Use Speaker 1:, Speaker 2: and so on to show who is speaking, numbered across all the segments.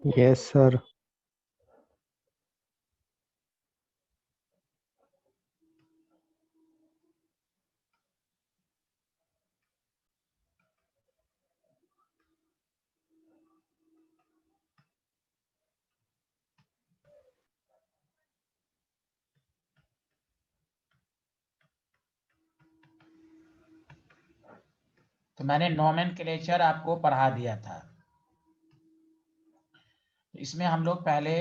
Speaker 1: Yes sir.
Speaker 2: तो मैंने nomenclature आपको पढ़ा दिया था। इसमें हम लोग पहले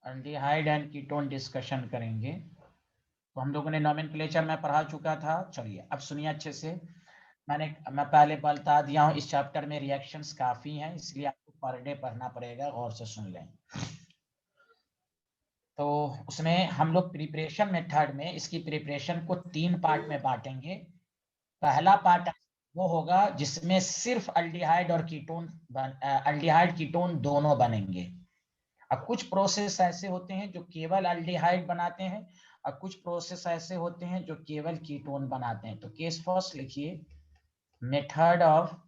Speaker 2: एल्डिहाइड एंड कीटोन डिस्कशन करेंगे। तो हम लोगों ने नोमेनक्लेचर में पढ़ा चुका था। चलिए अब सुनिए अच्छे से। मैं पहले बता दिया हूँ, इस चैप्टर में रिएक्शंस काफी हैं, इसलिए आपको पर डे पढ़ना पड़ेगा, गौर से सुन लें। तो उसमें हम लोग प्रिपरेशन मेथड में इसकी प्रिपरेशन को 3 पार्ट में बांटेंगे। पहला पार्ट वो होगा जिसमें सिर्फ अल्डिहाइड और कीटोन अल्डिहाइड कीटोन दोनों बनेंगे। अब कुछ प्रोसेस ऐसे होते हैं जो केवल अल्डिहाइड बनाते हैं, और कुछ प्रोसेस ऐसे होते हैं जो केवल कीटोन बनाते हैं। तो केस फर्स्ट लिखिए, method of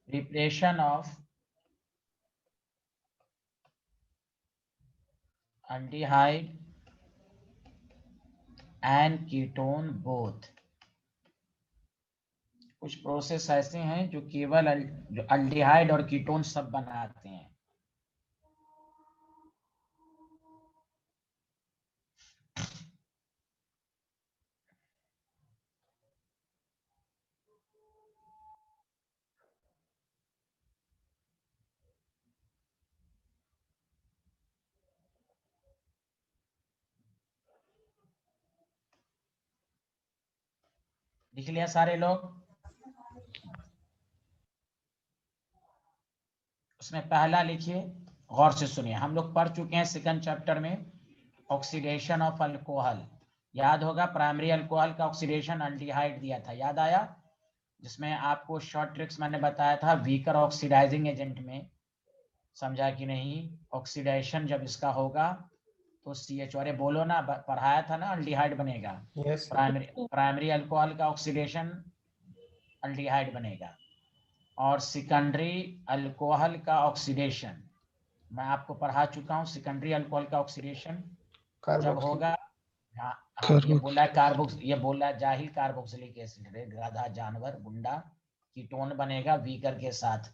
Speaker 2: preparation of aldehyde and ketone both। कुछ प्रोसेस ऐसे हैं जो केवल जो अल्डिहाइड और कीटोन सब बनाते हैं। लिख लिया सारे लोग? उसमें पहला लिखिए, गौर से सुनिए। हम लोग पढ़ चुके हैं सेकंड चैप्टर में ऑक्सीडेशन ऑफ अल्कोहल। याद होगा प्राइमरी अल्कोहल का ऑक्सीडेशन अल्डिहाइड दिया था, याद आया? जिसमें आपको शॉर्ट ट्रिक्स मैंने बताया था वीकर ऑक्सीडाइजिंग एजेंट में, समझा कि नहीं? ऑक्सीडेशन जब इसका होगा तो CH, अरे बोलो ना, पढ़ाया था ना, अल्डिहाइड बनेगा।
Speaker 1: Yes sir.
Speaker 2: प्राइमरी अल्कोहल का ऑक्सीडेशन अल्डिहाइड बनेगा, और सेकेंडरी अल्कोहल का ऑक्सीडेशन मैं आपको पढ़ा चुका हूँ। सेकेंडरी अल्कोहल का ऑक्सीडेशन जब
Speaker 1: कार्बोक्सिल।
Speaker 2: होगा, हाँ हाँ, ये बोला है
Speaker 1: कार्बोक्सिल।
Speaker 2: कार्बोक्स, ये बोला है जाहिल कार्बोक्सिलिक एसिड, रे गाधा जानवर गुंडा, कीटोन बनेगा वीकर के साथ,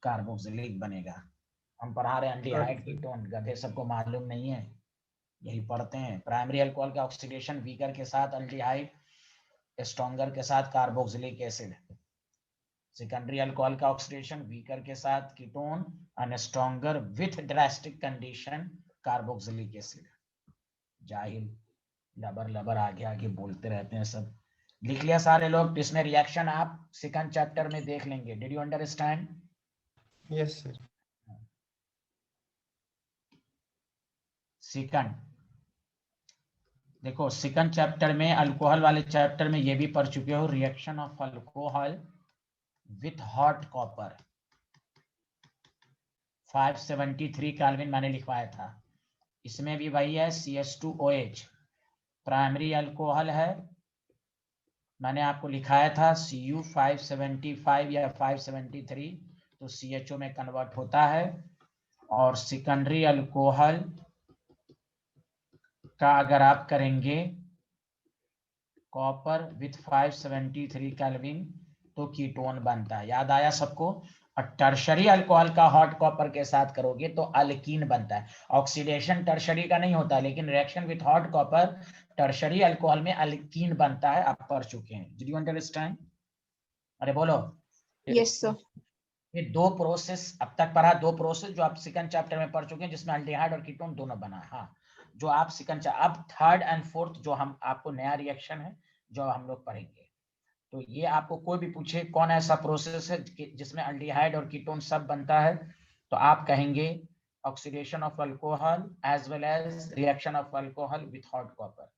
Speaker 2: कार्बोक्सिलिक बनेगा। हम पढ़ा रहे हैं एल्डिहाइड कीटोन, गधे सबको मालूम नहीं है, यही पढ़ते हैं। प्राइमरी अल्कोहल का ऑक्सीडेशन वीकर के साथ अल्डिहाइड, स्ट्रॉन्गर के साथ कार्बोक्सिलिक एसिड। सेकेंडरी अल्कोहल का ऑक्सीडेशन वीकर के साथ ketone, and stronger with drastic condition carboxylic acid. जाहिल लबर लबर आगे आगे बोलते रहते हैं सब। लिख लिया सारे लोग? इसमें रिएक्शन आप सेकंड चैप्टर में देख लेंगे। Did you understand?
Speaker 1: Yes sir.
Speaker 2: Second देखो, सेकंड चैप्टर में अल्कोहल वाले चैप्टर में ये भी पढ़ चुके हो, reaction of alcohol with hot copper. 573 kelvin मैंने लिखवाया था। इसमें भी वही है, CH2OH प्राइमरी अल्कोहल है, मैंने आपको लिखाया था Cu575 या 573, तो CHO में कन्वर्ट होता है। और सेकेंडरी अल्कोहल का अगर आप करेंगे कॉपर विथ 573 केल्विन तो कीटोन बनता है, याद आया सबको? और टर्शरी अल्कोहल का हॉट कॉपर के साथ करोगे तो अल्कीन बनता है। ऑक्सीडेशन टर्शरी का नहीं होता, लेकिन reaction with hot copper tertiary alcohol में अल्कीन बनता है। आप पढ़ चुके हैं। Did you understand? अरे बोलो।
Speaker 3: Yes sir.
Speaker 2: ये दो प्रोसेस अब तक पढ़ा, दो प्रोसेस जो आप सेकंड चैप्टर में पढ़ चुके हैं, जिसमें अल्डिहाइड और कीटोन दोनों बना है। हाँ, जो आप सेकंड, अब थर्ड एंड फोर्थ जो हम आपको नया रिएक्शन है जो हम लोग पढ़ेंगे। तो ये आपको कोई भी पूछे कौन ऐसा प्रोसेस है जिसमें अल्डिहाइड और कीटोन सब बनता है, तो आप कहेंगे oxidation of alcohol as well as reaction of alcohol with hot copper.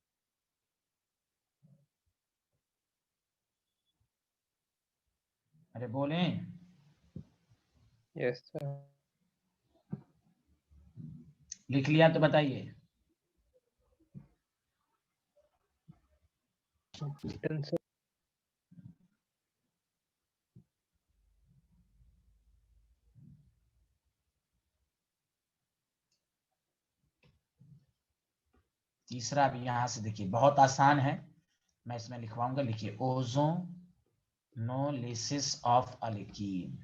Speaker 2: अरे बोलें।
Speaker 3: Yes sir.
Speaker 2: लिख लिया तो बताइए।
Speaker 3: Done sir.
Speaker 2: तीसरा भी यहां से देखिए, बहुत आसान है, मैं इसमें लिखवाऊंगा, लिखिए ओजोनोलिसिस ऑफ अल्कीन।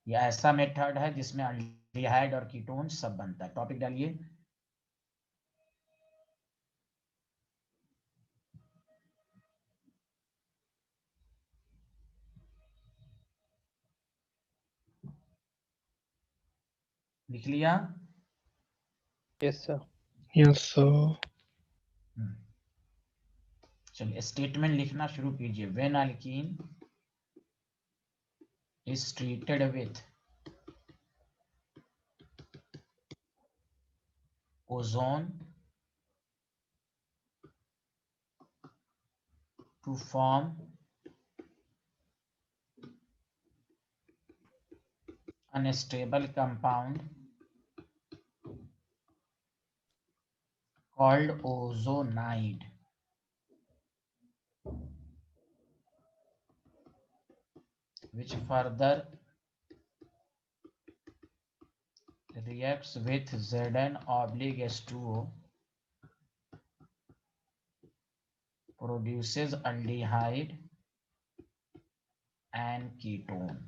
Speaker 2: यह ऐसा मेथड है जिसमें एल्डिहाइड और कीटोन सब बनता है। टॉपिक डालिए। लिख लिया?
Speaker 3: Yes sir.
Speaker 1: Yes sir.
Speaker 2: चलिए स्टेटमेंट लिखना शुरू कीजिए। When alkyne is treated with ozone to form unstable compound called ozonide, which further reacts with Zn/H2O, produces aldehyde and ketone.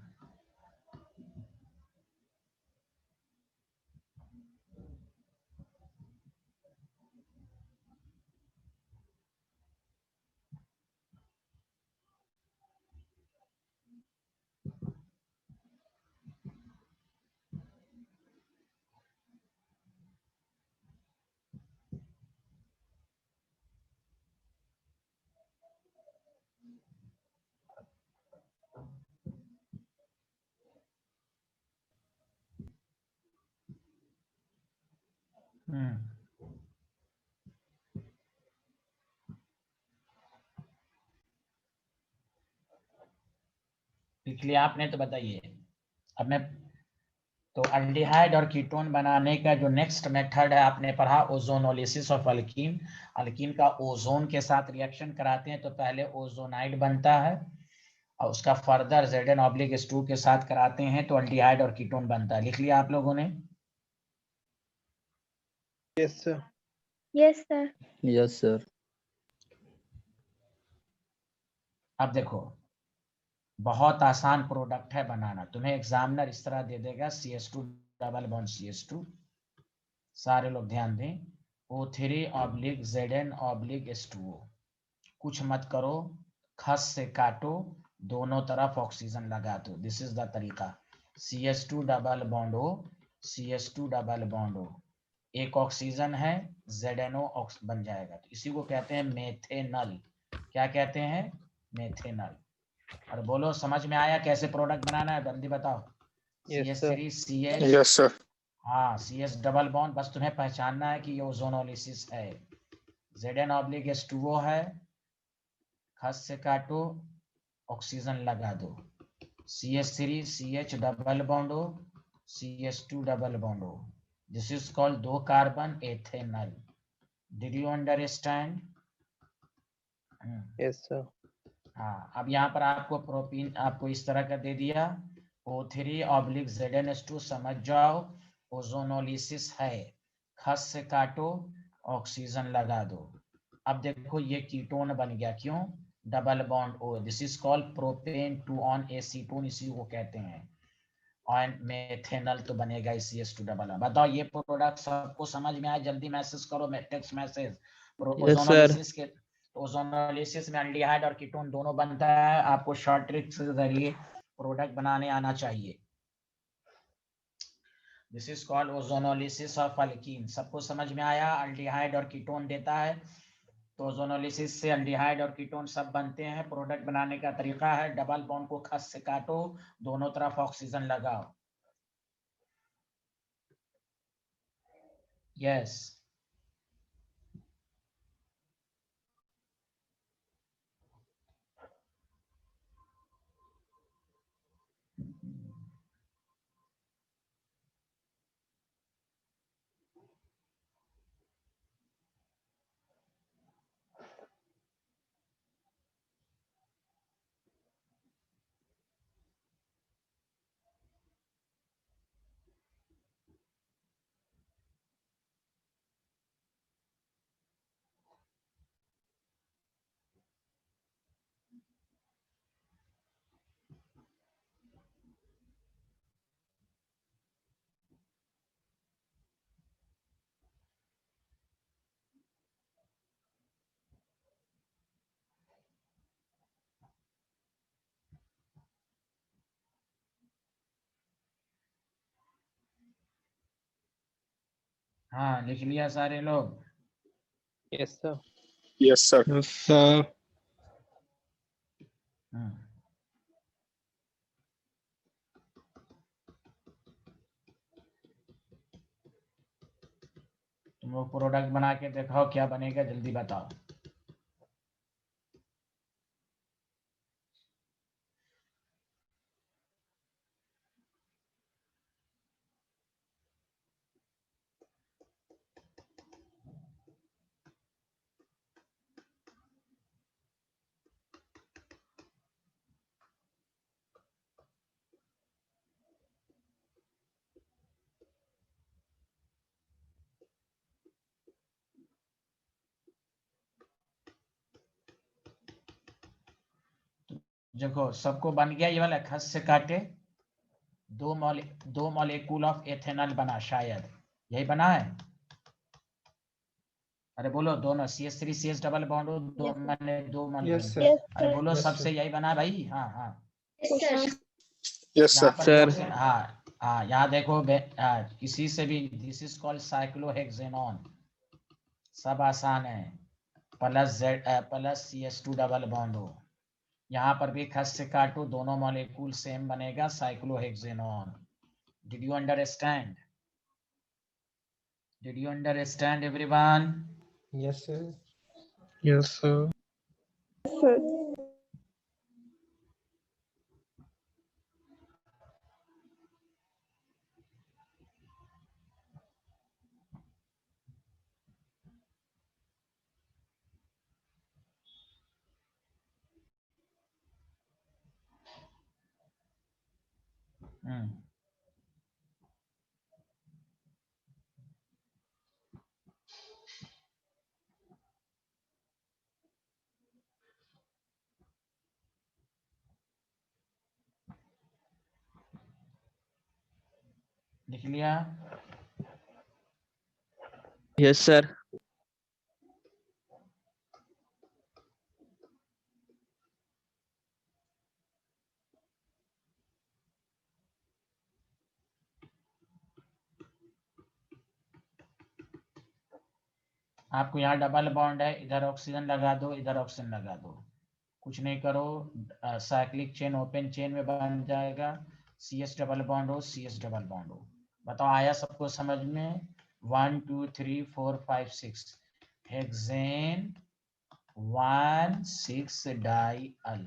Speaker 2: लिख लिया आपने तो बताइए। अब मैं तो अल्डिहाइड और कीटोन बनाने का जो नेक्स्ट मेथड है आपने पढ़ा, ओजोनोलिसिस ऑफ अल्कीन। अल्कीन का ओजोन के साथ रिएक्शन कराते हैं तो पहले ओजोनाइड बनता है, और उसका फर्दर Zn/H2 के साथ कराते हैं तो अल्डिहाइड और कीटोन बनता है। लिख लिया आप लोगों ने?
Speaker 3: Yes sir.
Speaker 4: Yes sir.
Speaker 1: Yes sir.
Speaker 2: अब देखो, बहुत आसान प्रोडक्ट है बनाना। तुम्हें एग्जामिनर इस तरह दे देगा CH2 डबल बॉन्ड CH2, सारे लोग ध्यान दें, O3/Zn/H2O, कुछ मत करो, खस से काटो, दोनों तरफ ऑक्सीजन लगा दो। दिस इज द तरीका। CH2 double bond O, CH2 double bond O, एक ऑक्सीजन है, ZNO बन जाएगा। तो इसी को कहते हैं मेथेनल। क्या कहते हैं? मेथेनल। और बोलो, समझ में आया कैसे प्रोडक्ट बनाना है? जल्दी बताओ।
Speaker 3: Yes sir.
Speaker 2: CH3CH,
Speaker 5: yes sir.
Speaker 2: हाँ CH डबल बॉन्ड, बस तुम्हें पहचानना है कि ये ओजोनोलिसिस है। Zn/H2O है, खस से काटो, ऑक्सीजन लगा दो। CH3CH double bond O, CH2 double bond O, this is called दो carbon ethanal. Did you understand?
Speaker 3: Yes sir.
Speaker 2: हाँ, अब यहाँ पर आपको प्रोपीन आपको इस तरह का दे दिया, O3/ZnH2, समझ जाओ ओजोनोलिसिस है, खस से काटो, ऑक्सीजन लगा दो। अब देखो ये कीटोन बन गया, क्यों? Double bond O, this is called propane two on acetone, इसी को कहते हैं। और मेथेनल तो बनेगा CH2 डबल। बताओ ये प्रोडक्ट सबको समझ में आया? जल्दी मैसेज करो, टेक्स्ट मैसेज। ओजोनोलिसिस के ओजोनोलिसिस में एल्डिहाइड और कीटोन दोनों बनता है। आपको शॉर्ट ट्रिक के जरिए प्रोडक्ट बनाने आना चाहिए। This is called ozonolysis of alkyne. सबको समझ में आया? एल्डिहाइड और कीटोन देता है, तो ओजोनोलिसिस से एल्डिहाइड और कीटोन सब बनते हैं। प्रोडक्ट बनाने का तरीका है, डबल बॉन्ड को खस से काटो, दोनों तरफ ऑक्सीजन लगाओ। यस हाँ लिख लिया सारे लोग?
Speaker 3: Yes, sir.
Speaker 4: Yes, sir.
Speaker 1: Yes, sir.
Speaker 2: तुम लोग प्रोडक्ट बना के दिखाओ क्या बनेगा, जल्दी बताओ। देखो सबको बन गया ये वाला, खस से काटे दो मॉलिक्यूल ऑफ एथेनॉल बना, शायद यही बना है। अरे बोलो दोनों CH3 CH डबल बॉन्ड हो, दो मैंने दो मॉलिक्यूल। अरे बोलो सबसे यही बना है भाई। हाँ हाँ
Speaker 4: Yes, sir.
Speaker 2: यहाँ पर
Speaker 1: Sir.
Speaker 2: भी हाँ हाँ यहाँ देखो किसी से भी, दिस इज कॉल्ड साइक्लोहेक्सेनॉन, सब आसान है। प्लस CH2 डबल बॉन्ड हो, यहाँ पर भी खस से काटो, दोनों मॉलिक्यूल सेम बनेगा, cyclohexanone. Did you understand? Did you understand everyone?
Speaker 3: Yes, sir.
Speaker 1: Yes, sir.
Speaker 2: लिख लिया?
Speaker 1: Yes, sir.
Speaker 2: आपको यहाँ डबल बॉन्ड है, इधर ऑक्सीजन लगा दो, इधर ऑक्सीजन लगा दो, कुछ नहीं करो, साइक्लिक चेन ओपन चेन में बन जाएगा। CH डबल बॉन्ड हो, CH डबल बॉन्ड हो। बताओ आया सबको समझ में? 1 2 3 4 5 6 हेक्सेन 1,6 डाइअल।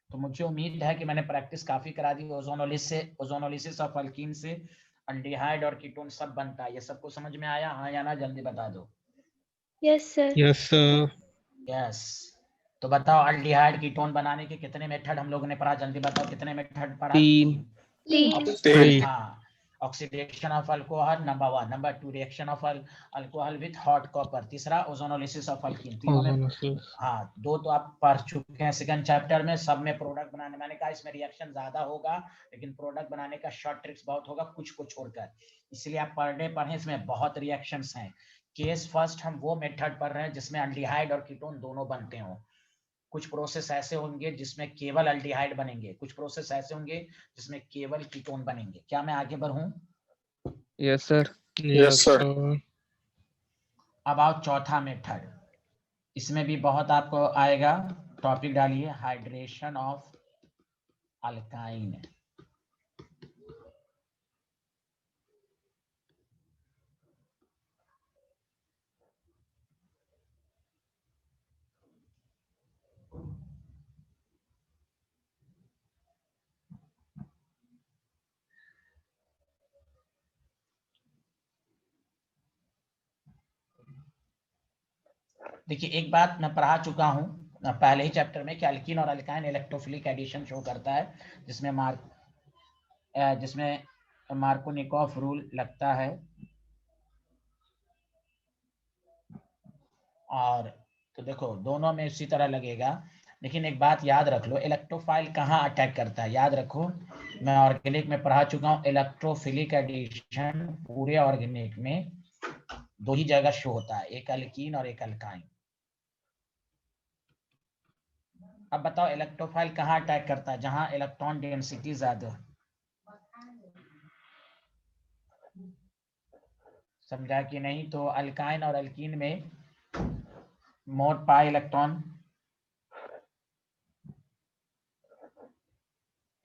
Speaker 2: तो मुझे उम्मीद है कि मैंने प्रैक्टिस काफी करा दी। ओजोनोलिसिस ऑफ अल्कीन से अल्डिहाइड और कीटोन सब बनता है, ये सबको समझ में आया? हाँ या ना, जल्दी बता दो।
Speaker 5: Yes, sir.
Speaker 1: Yes, sir.
Speaker 2: Yes. तो बताओ अल्डिहाइड कीटोन बनाने के कितने मेथड हम लोगों ने पढ़ा, जल्दी बताओ कितने मेथड पढ़ा?
Speaker 1: 3.
Speaker 4: Three.
Speaker 2: हाँ, oxidation of alcohol number 1, number 2 reaction of alcohol with hot copper, तीसरा ओजोनोलिसिस ऑफ अल्कीन। तीनों में
Speaker 1: Ozonosis.
Speaker 2: हाँ, दो तो आप पढ़ चुके हैं सेकंड चैप्टर में, सब में प्रोडक्ट बनाने, मैंने कहा इसमें रिएक्शन ज्यादा होगा लेकिन प्रोडक्ट बनाने का शॉर्ट ट्रिक्स बहुत होगा, कुछ को छोड़कर, इसलिए आप पढ़े, इसमें बहुत रिएक्शंस हैं। केस फर्स्ट हम वो मेथड पढ़ रहे हैं जिसमें अल्डिहाइड और कीटोन दोनों बनते हो। कुछ प्रोसेस ऐसे होंगे जिसमें केवल अल्डिहाइड बनेंगे, कुछ प्रोसेस ऐसे होंगे जिसमें केवल कीटोन बनेंगे। क्या मैं आगे बढ़ूं?
Speaker 1: Yes, sir.
Speaker 4: Yes, sir.
Speaker 2: अब आओ चौथा मेथड, इसमें भी बहुत आपको आएगा। टॉपिक डालिए, हाइड्रेशन ऑफ अल्काइन। देखिए एक बात मैं पढ़ा चुका हूं पहले ही चैप्टर में कि अल्कीन और अल्काइन इलेक्ट्रोफिलिक एडिशन शो करता है, जिसमें मार्कोनिकॉफ रूल लगता है। और तो देखो दोनों में इसी तरह लगेगा, लेकिन एक बात याद रख लो, इलेक्ट्रोफाइल कहाँ अटैक करता है, याद रखो। मैं ऑर्गेनिक में पढ़ा चुका हूँ, इलेक्ट्रोफिलिक एडिशन पूरे ऑर्गेनिक में दो ही जगह शो होता है, एक अल्कीन और एक अल्काइन। अब बताओ इलेक्ट्रोफाइल कहाँ अटैक करता है? जहां इलेक्ट्रॉन डेंसिटी ज्यादा। समझा कि नहीं? तो अल्काइन और अल्कीन में मोर पाई इलेक्ट्रॉन,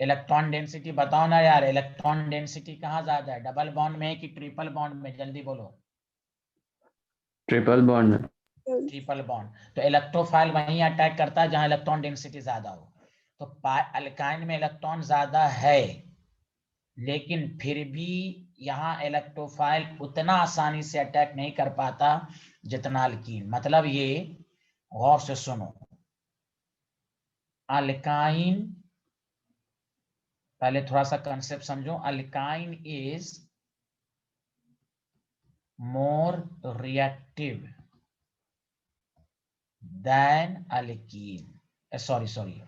Speaker 2: इलेक्ट्रॉन डेंसिटी बताओ ना यार, इलेक्ट्रॉन डेंसिटी कहाँ ज्यादा है, डबल बॉन्ड में कि ट्रिपल बॉन्ड में? जल्दी बोलो।
Speaker 5: ट्रिपल बॉन्ड में।
Speaker 2: Triple bond. तो इलेक्ट्रोफाइल वहीं अटैक करता है जहां इलेक्ट्रॉन डेंसिटी ज्यादा हो। तो अल्काइन में इलेक्ट्रॉन ज्यादा है, लेकिन फिर भी यहाँ इलेक्ट्रोफाइल उतना आसानी से अटैक नहीं कर पाता जितना अल्कीन। मतलब ये गौर से सुनो, अल्काइन, पहले थोड़ा सा कंसेप्ट समझो। Alkyne is more reactive than alkene. Sorry,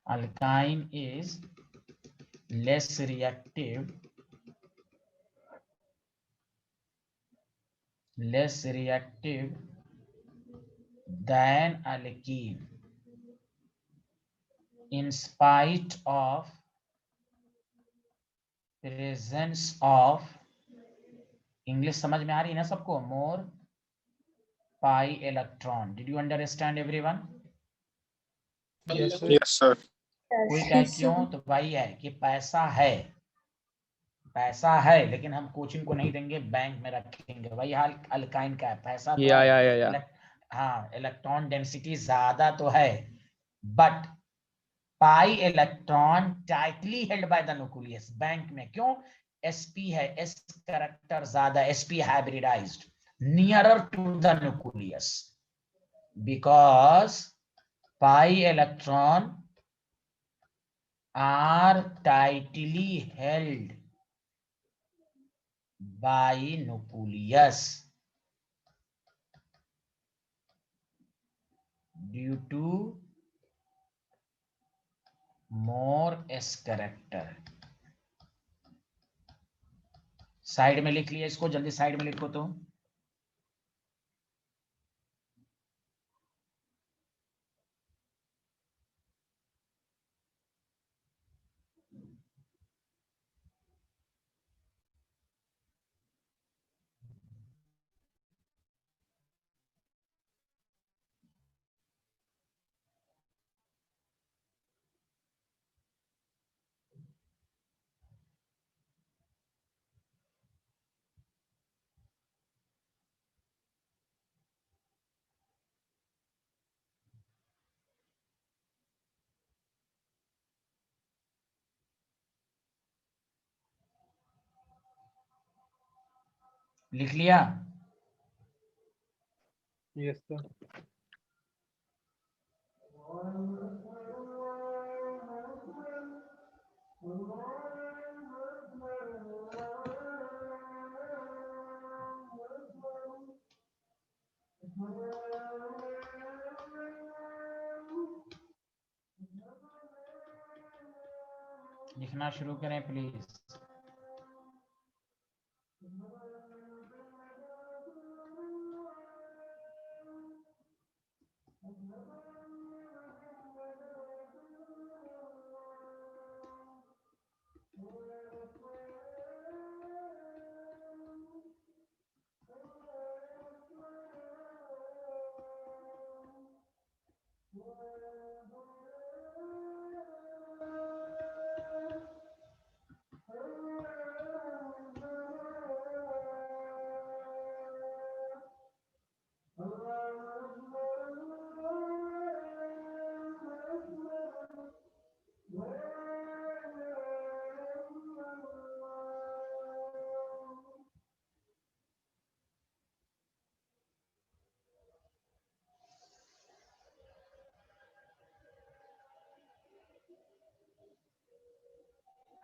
Speaker 2: alkyne is less reactive than alkene in spite of presence of, English समझ में आ रही है ना सबको? More pi electron. Did you understand everyone?
Speaker 3: Yes, sir.
Speaker 4: Yes, sir.
Speaker 2: कोई कहे क्यों? तो भाई है कि पैसा है लेकिन हम कोचिंग को नहीं देंगे, बैंक में रखेंगे। वही हाल अल्काइन का है, पैसा तो
Speaker 1: या
Speaker 2: है, हाँ इलेक्ट्रॉन डेंसिटी ज्यादा तो है, but pi electron tightly held by the nucleus. बैंक में क्यों? sp है, s कैरेक्टर ज्यादा, sp hybridized, nearer to the nucleus, because pi electron are tightly held by nucleus due to more s character। Side में लिख लिया इसको, जल्दी साइड में लिखो तो। लिख लिया?
Speaker 3: Yes, sir.
Speaker 2: लिखना शुरू करें प्लीज।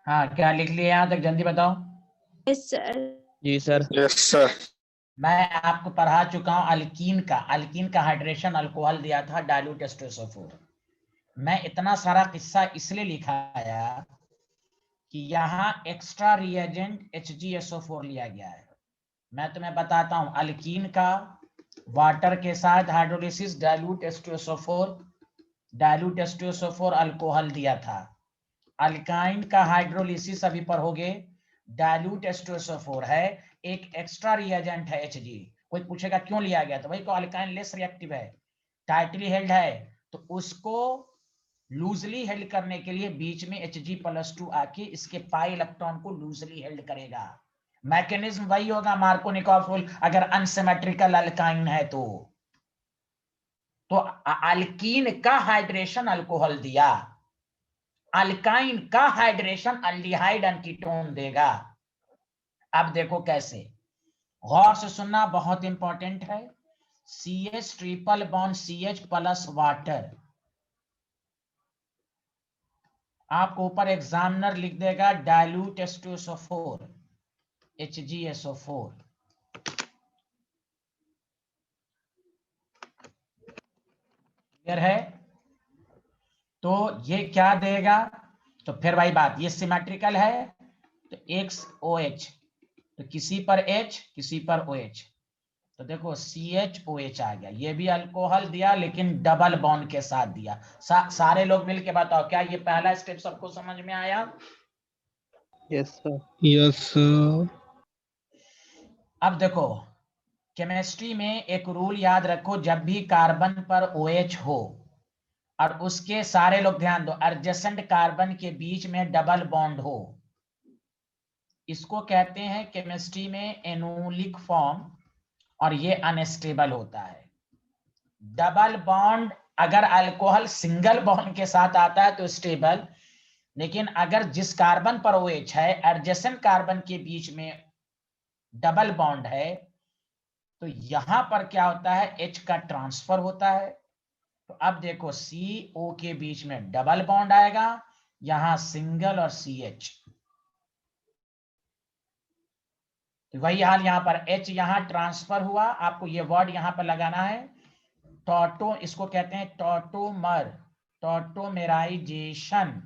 Speaker 2: हाँ, क्या लिख लिया यहाँ तक? जल्दी बताओ।
Speaker 1: जी सर।
Speaker 4: Yes, sir.
Speaker 2: मैं आपको पढ़ा चुका हूं अल्कीन का हाइड्रेशन अल्कोहल दिया था, डाइल्यूट H2SO4। मैं इतना सारा किस्सा इसलिए लिखाया कि यहाँ एक्स्ट्रा रिएजेंट HgSO4 लिया गया है। मैं तुम्हें बताता हूं, अल्कीन का वाटर के साथ हाइड्रोलिसिस डाइल्यूट H2SO4 अल्कोहल दिया था। अल्काइन का हाइड्रोलिसिस अभी पढ़ोगे, डाइल्यूट H2SO4 है, एक एक्स्ट्रा रिएजेंट है Hg। कोई पूछेगा क्यों लिया गया, तो भाई को अल्काइन लेस रिएक्टिव है, टाइटली हेल्ड है, तो उसको लूजली हेल्ड करने के लिए बीच में Hg+2 आके इसके पाई इलेक्ट्रॉन को लूजली हेल्ड करेगा। मैकेनिज्म वही होगा मार्कोनिकॉफ रूल, अगर अनसिमेट्रिकल अल्काइन है तो अल्कीन का हाइड्रेशन अल्कोहल दिया, अल्काइन का हाइड्रेशन अल्डिहाइड कीटोन देगा। अब देखो कैसे, गौर से सुनना, बहुत इंपॉर्टेंट है। CH triple bond CH plus water, आपको ऊपर एग्जामिनर लिख देगा डाइल्यूट H2SO4 HgSO4। क्लियर है? तो ये क्या देगा, तो फिर वही बात, ये सिमेट्रिकल है तो XOH, तो किसी पर H किसी पर OH, तो देखो CHOH आ गया। ये भी अल्कोहल दिया लेकिन डबल बॉन्ड के साथ दिया। सारे लोग मिलके बताओ, क्या ये पहला स्टेप सबको समझ में आया?
Speaker 3: Yes, sir.
Speaker 1: Yes, sir.
Speaker 2: अब देखो, केमिस्ट्री में एक रूल याद रखो, जब भी कार्बन पर OH हो और उसके सारे लोग ध्यान दो, एडजेसेंट कार्बन के बीच में डबल बॉन्ड हो, इसको कहते हैं केमिस्ट्री में एनोलिक फॉर्म, और ये अनस्टेबल होता है। डबल बॉन्ड अगर अल्कोहल सिंगल बॉन्ड के साथ आता है तो स्टेबल, लेकिन अगर जिस कार्बन पर OH है एडजेसेंट कार्बन के बीच में डबल बॉन्ड है, तो यहां पर क्या होता है, H का ट्रांसफर होता है। तो अब देखो CO के बीच में डबल बॉन्ड आएगा, यहां सिंगल और CH, तो वही हाल यहां पर, H यहां ट्रांसफर हुआ, आपको ये वर्ड यहां पर लगाना है, टॉटो, इसको कहते हैं टॉटोमर, टॉटोमेराइजेशन,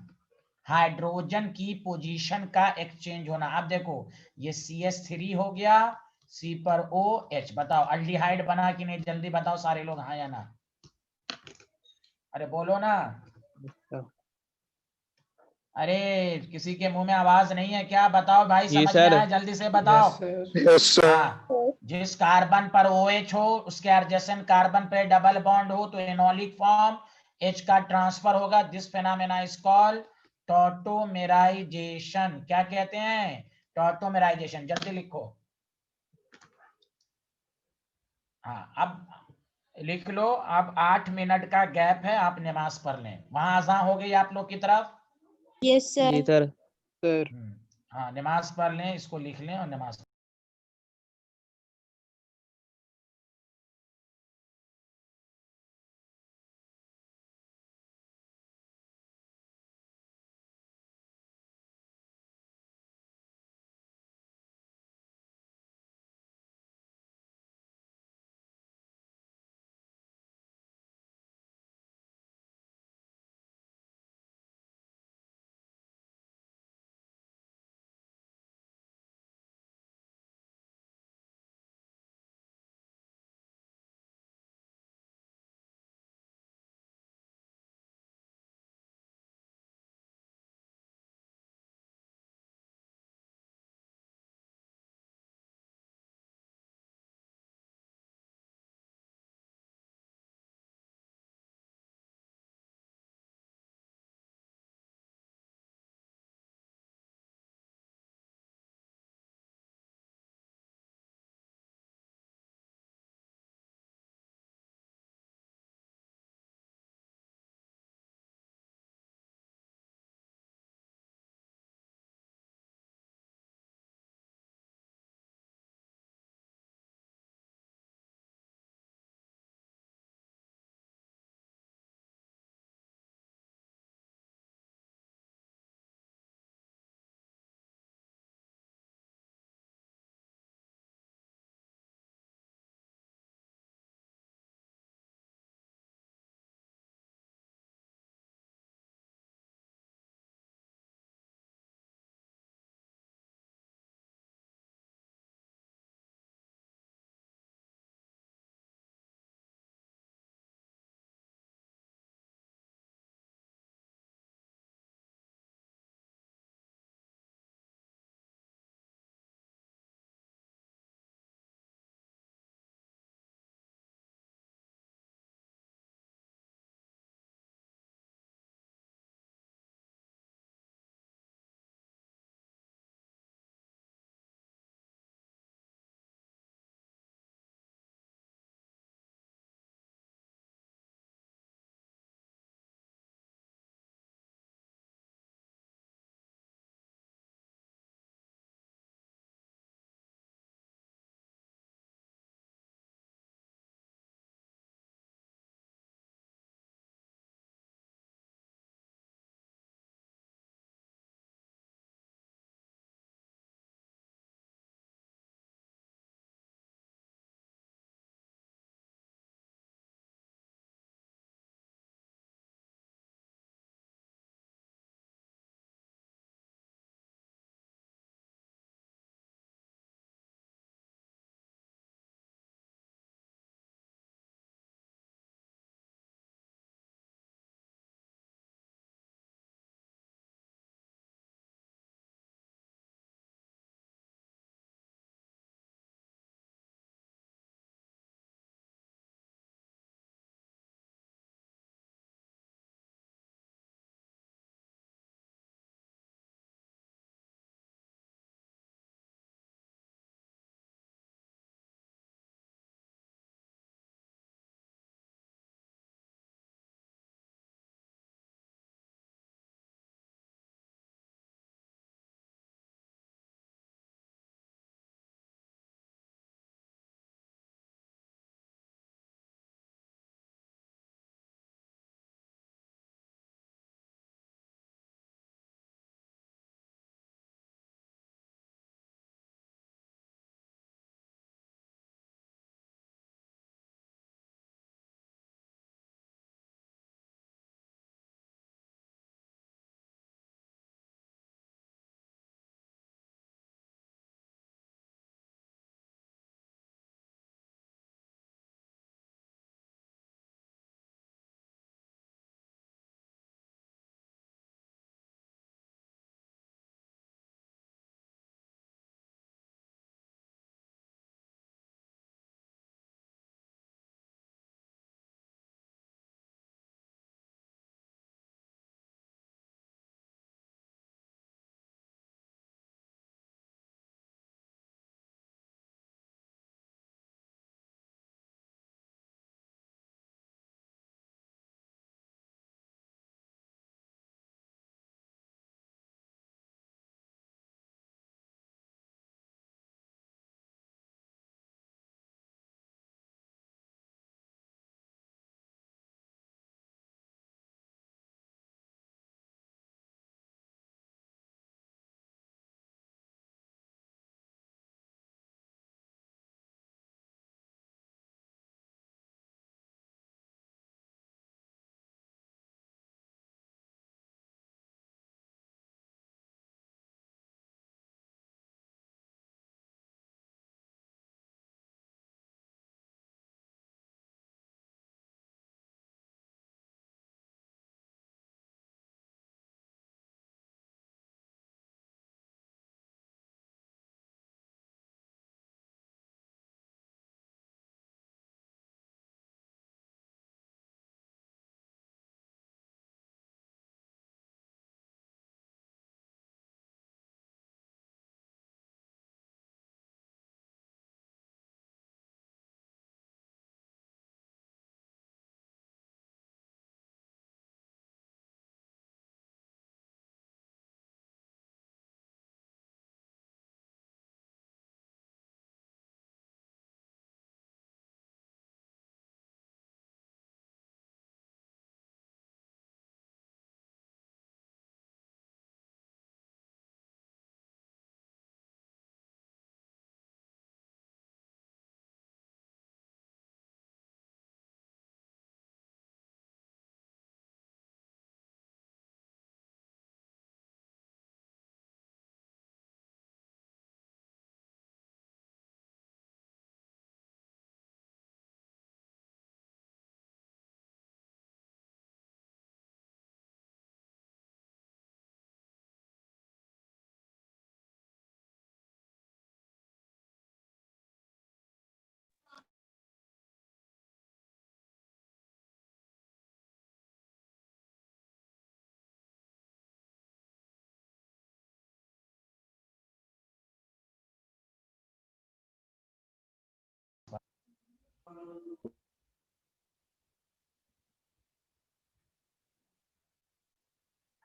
Speaker 2: हाइड्रोजन की पोजीशन का एक्सचेंज होना। अब देखो ये CH3 हो गया, C पर OH, बताओ अल्डिहाइड बना कि नहीं, जल्दी बताओ सारे लोग, हाँ या ना, अरे बोलो ना,
Speaker 3: Sir.
Speaker 2: अरे किसी के मुंह में आवाज नहीं है क्या, बताओ भाई,
Speaker 1: जी
Speaker 2: समझ में
Speaker 1: सर।
Speaker 2: आया, जल्दी से बताओ।
Speaker 3: Yes, sir.
Speaker 4: Yes, sir.
Speaker 2: हाँ, जिस कार्बन पर OH हो उसके एडजेसेंट कार्बन पे डबल बॉन्ड हो तो एनोलिक फॉर्म, H का ट्रांसफर होगा, दिस फेनोमेना इज कॉल्ड टॉटोमेराइजेशन। क्या कहते हैं, टॉटोमेराइजेशन, जल्दी लिखो। हाँ, अब लिख लो, अब 8 मिनट का गैप है, आप नमाज पढ़ लें। वहां अज़ान हो गई आप लोग की तरफ?
Speaker 1: जी सर।
Speaker 3: Sir.
Speaker 2: हाँ, नमाज पढ़ लें, इसको लिख लें और नमाज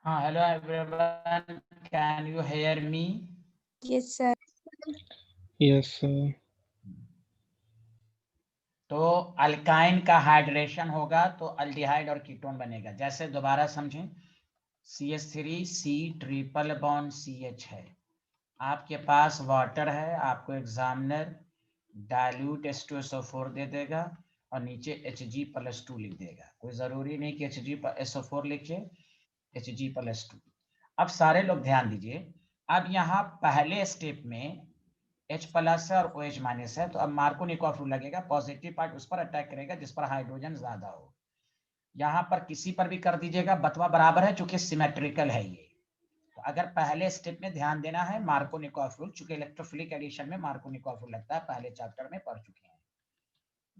Speaker 2: हाँ, hello everyone, can you hear me?
Speaker 5: Yes, sir.
Speaker 1: Yes, sir.
Speaker 2: तो अल्काइन का हाइड्रेशन होगा तो अल्डिहाइड और कीटोन बनेगा। जैसे दोबारा समझें, CH3 C triple bond CH है, आपके पास वाटर है, आपको एग्जामिनर डाइल्यूट H2SO4 दे देगा और नीचे Hg+2 लिख देगा। कोई जरूरी नहीं कि Hg+SO4 लिखे, Hg+2। अब सारे लोग ध्यान दीजिए, अब यहाँ पहले स्टेप में H+ है और OH- है, तो अब मार्कोनिकॉफ रूल लगेगा, पॉजिटिव पार्ट उस पर अटैक करेगा जिस पर हाइड्रोजन ज्यादा हो। यहाँ पर किसी पर भी कर दीजिएगा, बतवा बराबर है, चूंकि सिमेट्रिकल है ये। तो अगर पहले स्टेप में ध्यान देना है मार्कोनिकॉफ रूल, चूंकि इलेक्ट्रोफिलिक एडिशन में मार्कोनिकॉफ रूल लगता है, पहले चैप्टर में पढ़ चुके हैं।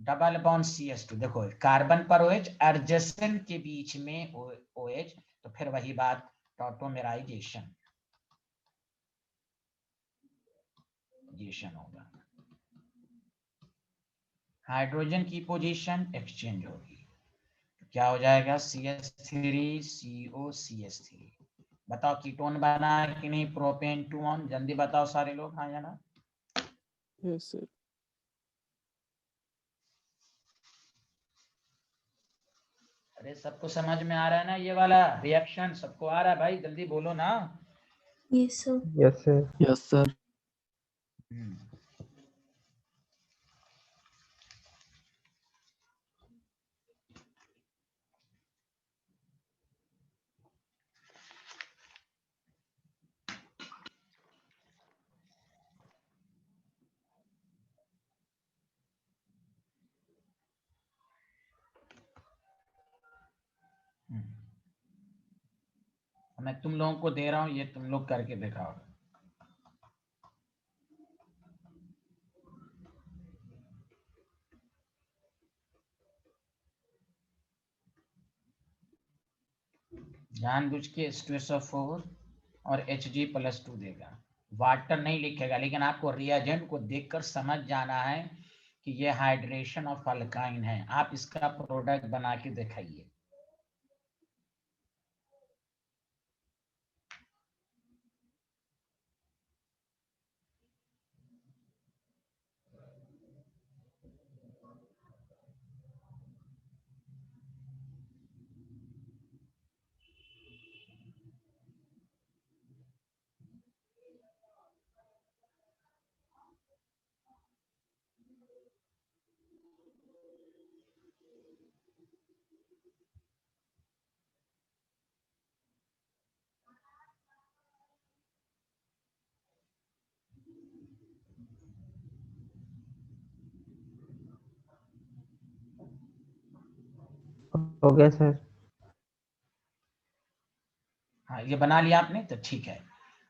Speaker 2: डबल बॉन्ड CH2, देखो कार्बन पर OH, एडजेसेंट के बीच में OH, तो फिर वही बात टॉटोमेराइजेशन होगा, हाइड्रोजन की पोजीशन एक्सचेंज होगी, तो क्या हो जाएगा CH3 CO CH3। बताओ कीटोन बना कि नहीं, प्रोपेन 2 ऑन, जल्दी बताओ सारे लोग, हाँ या ना?
Speaker 3: Yes, sir.
Speaker 2: अरे सबको समझ में आ रहा है ना, ये वाला रिएक्शन सबको आ रहा है भाई, जल्दी बोलो ना।
Speaker 5: Yes, sir.
Speaker 1: Yes, sir.
Speaker 3: Yes, sir.
Speaker 2: मैं तुम लोगों को दे रहा हूं, ये तुम लोग करके दिखाओ। जानबूझ के H2SO4 और Hg+2 देगा, वाटर नहीं लिखेगा, लेकिन आपको रिएजेंट को देखकर समझ जाना है कि ये हाइड्रेशन ऑफ अल्काइन है। आप इसका प्रोडक्ट बना के दिखाइए।
Speaker 1: हो गया सर।
Speaker 2: हाँ, ये बना लिया आपने, तो ठीक है।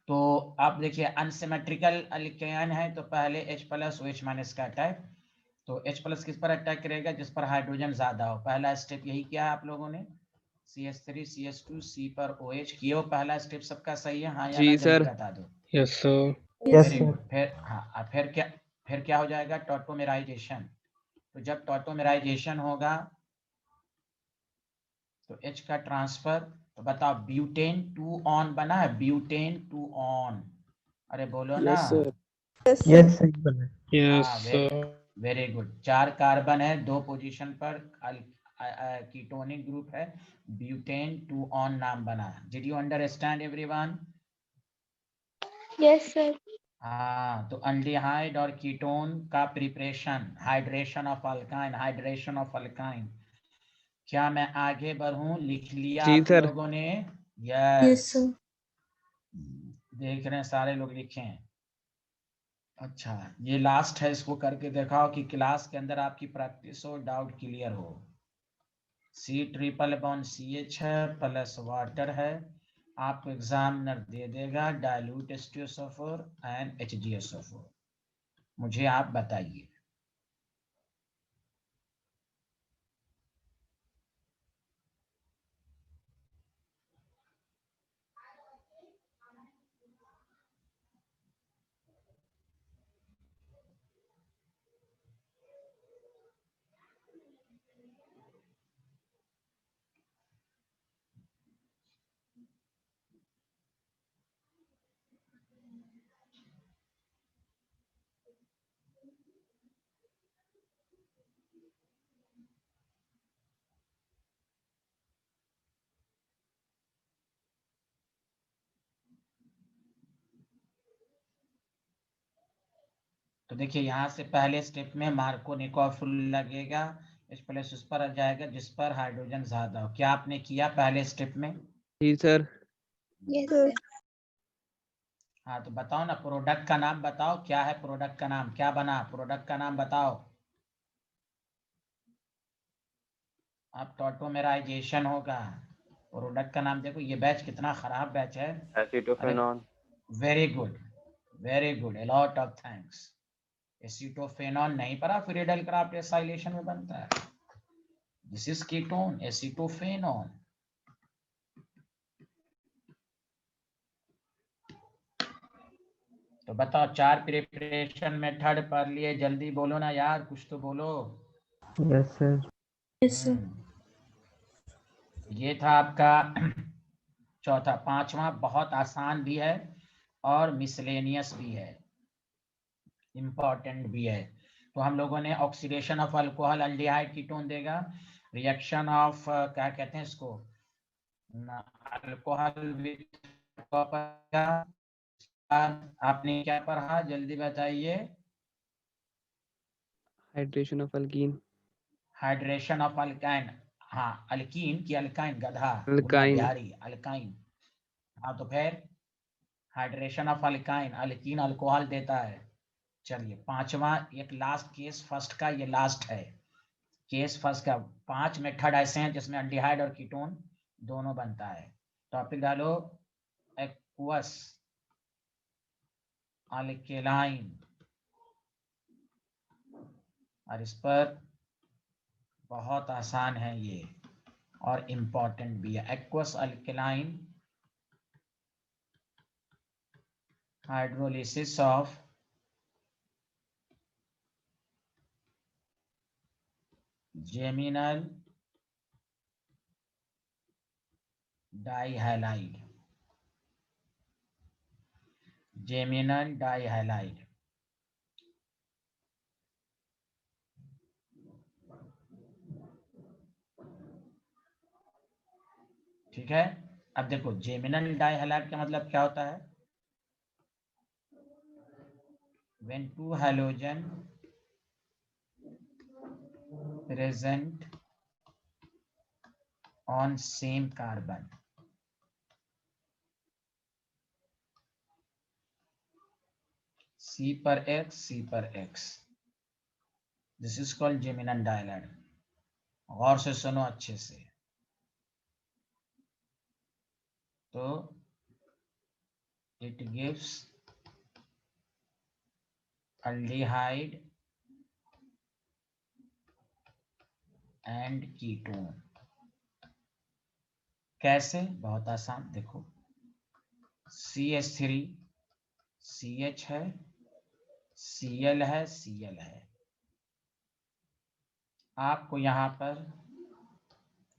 Speaker 2: तो आप देखिए अनसिमेट्रिकल अल्केन है, तो पहले H+ OH- का अटैक, तो H+ किस पर अटैक करेगा, जिस पर हाइड्रोजन ज्यादा हो। पहला स्टेप यही किया है आप लोगों ने, CH3 CH2 C पर OH किए हो, पहला स्टेप सबका सही है, हाँ या ना,
Speaker 1: जी
Speaker 2: जल्दी
Speaker 1: सर।
Speaker 2: बता दो।
Speaker 1: Yes, sir.
Speaker 5: Yes,
Speaker 2: very good. फिर हाँ, अब फिर क्या हो जाएगा, टॉटोमेराइजेशन। तो जब टॉटोमेराइजेशन होगा तो H का ट्रांसफर, तो बताओ ब्यूटेन 2 ऑन बना है, ब्यूटेन 2 ऑन, अरे बोलो ना।
Speaker 3: Yes, sir.
Speaker 5: yes, sir.
Speaker 1: Yes, sir. Yes,
Speaker 2: हाँ,
Speaker 1: sir.
Speaker 2: Very good. 4 कार्बन है, 2 पोजीशन पर कीटोनिक ग्रुप है, ब्यूटेन 2 ऑन नाम बना। Did you understand everyone?
Speaker 5: Yes, sir.
Speaker 2: हाँ, तो अल्डिहाइड और कीटोन का preparation, hydration of alkyne, hydration of alkyne. क्या मैं आगे बढ़ूं? लिख लिया
Speaker 1: जी
Speaker 2: आप
Speaker 1: सर।
Speaker 2: लोगों ने?
Speaker 5: Yes,
Speaker 2: yes,
Speaker 5: sir.
Speaker 2: देख रहे हैं सारे लोग लिखे हैं। अच्छा, ये लास्ट है, इसको करके दिखाओ कि क्लास के अंदर आपकी प्रैक्टिस हो, डाउट क्लियर हो। C ट्रिपल बॉन्ड CH है प्लस वाटर है, आपको एग्जामिनर दे देगा डाइल्यूट H2SO4 एंड HgSO4। मुझे आप बताइए। देखिए यहाँ से पहले स्टेप में मार्कोनिकोव लगेगा, इस प्लस उस पर आ जाएगा जिस पर हाइड्रोजन ज्यादा हो। क्या आपने किया पहले स्टेप में?
Speaker 3: जी सर।
Speaker 5: Yes, sir.
Speaker 2: हाँ तो बताओ ना, प्रोडक्ट का नाम बताओ, क्या है प्रोडक्ट का नाम, क्या बना प्रोडक्ट का नाम बताओ। अब टॉटोमेराइजेशन होगा, प्रोडक्ट का नाम देखो। ये बैच कितना खराब बैच है।
Speaker 6: Acetophenone.
Speaker 2: Very good, very good, a lot of thanks। Acetophenone नहीं पढ़ा, फिर एडलक्राफ्ट एसाइलेशन में बनता है। This is ketone, acetophenone. तो बताओ 4 प्रिपरेशन मेथड पढ़ लिए, जल्दी बोलो ना यार, कुछ तो बोलो।
Speaker 1: Yes, sir.
Speaker 5: Yes, sir.
Speaker 2: ये था आपका चौथा। पांचवा बहुत आसान भी है और मिसलेनियस भी है, इंपॉर्टेंट भी है। तो हम लोगों ने oxidation of alcohol aldehyde ketone देगा, रिएक्शन ऑफ क्या कहते हैं इसको, अल्कोहल विद कॉपर। आपने क्या पढ़ा जल्दी बताइए?
Speaker 3: Hydration of alkyne.
Speaker 2: Hydration of alkyne. हाँ, अल्कीन की अल्काइन, गधा गुल्ला
Speaker 3: अल्काइन।
Speaker 2: बिहारी, अल्काइन। हाँ तो फिर hydration of alkyne, alkyne alcohol देता है। चलिए पांचवा, एक लास्ट केस फर्स्ट का, ये लास्ट है केस फर्स्ट का। 5 मेथड ऐसे हैं जिसमें एल्डिहाइड और कीटोन दोनों बनता है। टॉपिक डालो एक्वस अल्केलाइन, और इस पर बहुत आसान है ये और इम्पोर्टेंट भी है। Aqueous alkaline hydrolysis of geminal dihalide, geminal dihalide. ठीक है, अब देखो जेमिनल डाइहैलाइड का मतलब क्या होता है? when 2 halogen present on same carbon, C पर X, C पर X, this is called geminal dihalide. गौर से सुनो अच्छे से। तो it gives aldehyde and ketone। कैसे? बहुत आसान, देखो CH3 CH है, Cl है, Cl है। आपको यहाँ पर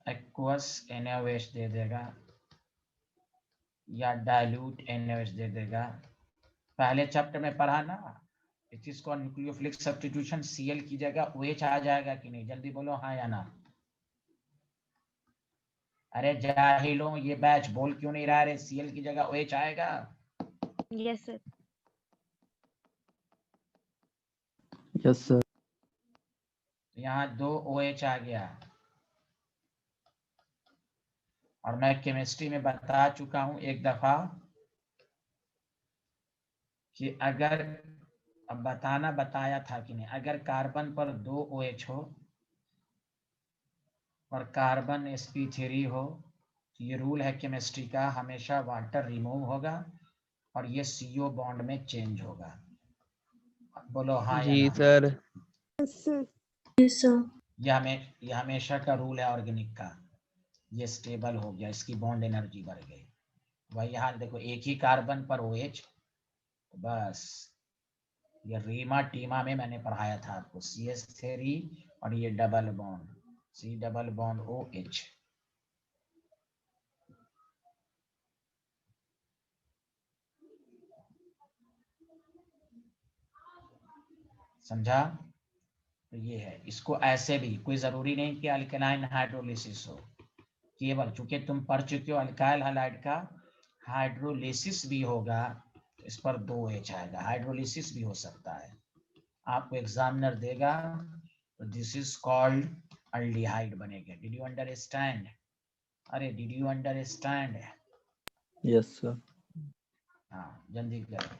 Speaker 2: एक्वस NaOH दे देगा या डाइल्यूट NaOH दे देगा। पहले चैप्टर में पढ़ा ना, it is called nucleophilic substitution. Cl की जगह OH आ जाएगा कि नहीं, जल्दी बोलो हाँ या ना। अरे जाहिलो, ये बैच बोल क्यों नहीं रहा? Cl की जगह OH आएगा।
Speaker 5: Yes, sir.
Speaker 1: Yes, sir.
Speaker 2: यहाँ 2 OH आ गया, और मैं केमिस्ट्री में बता चुका हूं एक दफा कि अगर, अब बताया था कि नहीं, अगर कार्बन पर 2 OH हो और कार्बन sp3 हो, तो ये रूल है केमिस्ट्री का, हमेशा वाटर रिमूव होगा और ये CO बॉन्ड में चेंज होगा। बोलो हाँ या
Speaker 3: जी
Speaker 2: ना।
Speaker 3: Sir.
Speaker 5: Yes, sir. Yes, sir.
Speaker 2: ये हमेशा का रूल है ऑर्गेनिक का। ये स्टेबल हो गया, इसकी बॉन्ड एनर्जी बढ़ गई। वही यहाँ देखो, एक ही कार्बन पर OH, तो बस ये रीमा टीमा में मैंने पढ़ाया था आपको, CH3 और ये double bond, C double bond OH। समझा? तो ये है, इसको ऐसे भी, कोई जरूरी नहीं कि अल्कलाइन हाइड्रोलिसिस हो, केवल चूंकि तुम पढ़ चुके हो अल्काइल हैलाइड का हाइड्रोलिसिस भी होगा, इस पर 2 H आएगा, हाइड्रोलिसिस भी हो सकता है। आपको एग्जामिनर देगा, तो दिस इज कॉल्ड अल्डिहाइड बनेगा। Did you understand? अरे did you understand?
Speaker 1: Yes, sir.
Speaker 2: हाँ जल्दी करो।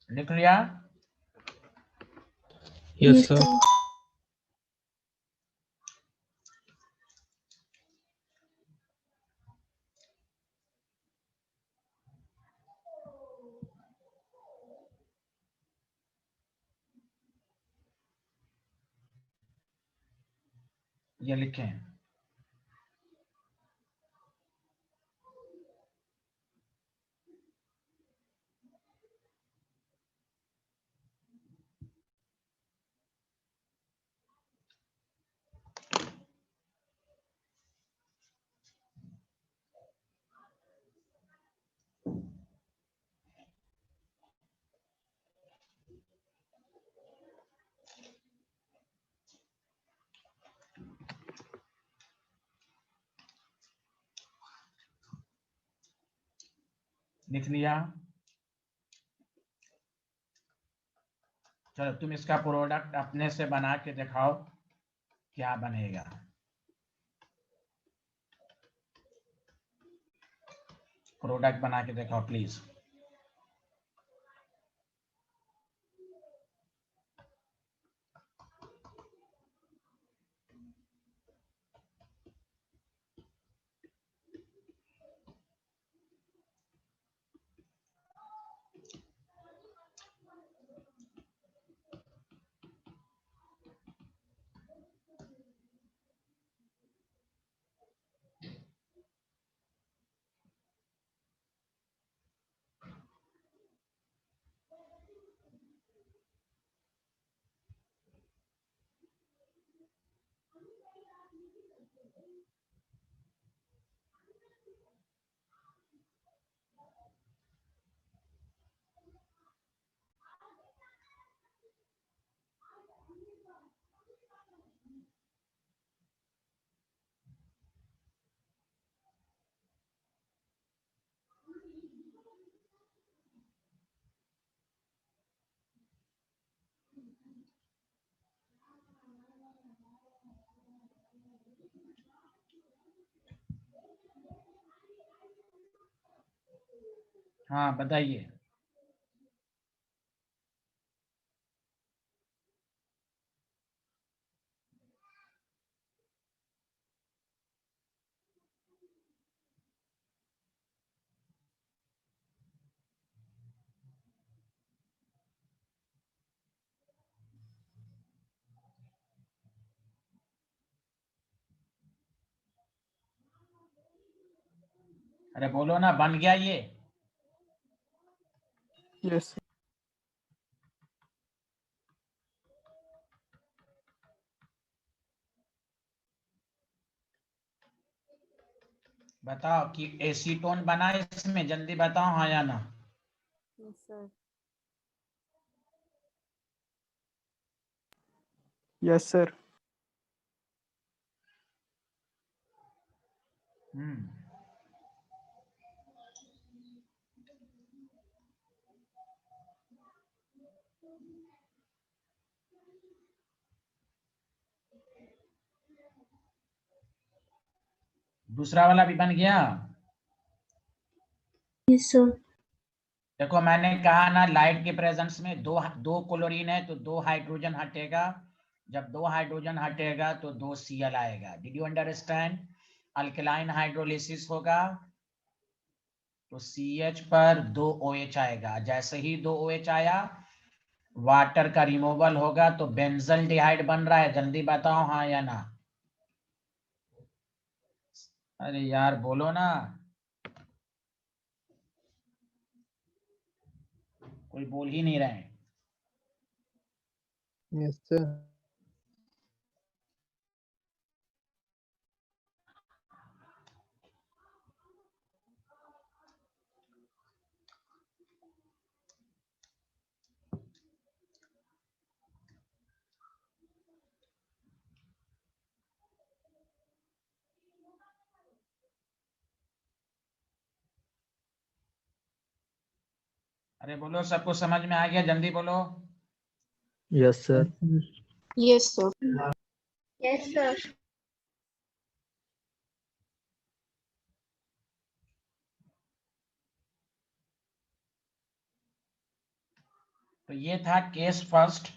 Speaker 2: लिख लिया?
Speaker 5: Yes, sir.
Speaker 2: ये लिखें। लिख लिया? चलो तुम इसका प्रोडक्ट अपने से बना के दिखाओ क्या बनेगा। प्रोडक्ट बना के दिखाओ प्लीज। हाँ बताइए। अरे बोलो ना, बन गया ये?
Speaker 4: Yes.
Speaker 2: बताओ कि एसीटोन बना इसमें, जल्दी बताओ हाँ या ना।
Speaker 5: Yes, sir.
Speaker 4: Yes, sir.
Speaker 2: हम्म। दूसरा वाला भी बन गया?
Speaker 5: Yes, sir.
Speaker 2: देखो मैंने कहा ना, लाइट के प्रेजेंस में दो दो क्लोरीन है तो दो हाइड्रोजन हटेगा। जब दो हाइड्रोजन हटेगा तो दो Cl आएगा। Did you understand? Alkaline hydrolysis होगा तो CH पर दो OH आएगा। जैसे ही दो OH आया, वाटर का रिमूवल होगा तो बेंजल डिहाइड बन रहा है। जल्दी बताओ हाँ या ना। अरे यार बोलो ना, कोई बोल ही नहीं रहे हैं।
Speaker 5: Yes, sir.
Speaker 2: अरे बोलो, सबको समझ में आ गया? जल्दी बोलो।
Speaker 1: Yes, sir.
Speaker 5: Yes, sir.
Speaker 6: Yes, sir.
Speaker 2: तो ये था केस फर्स्ट,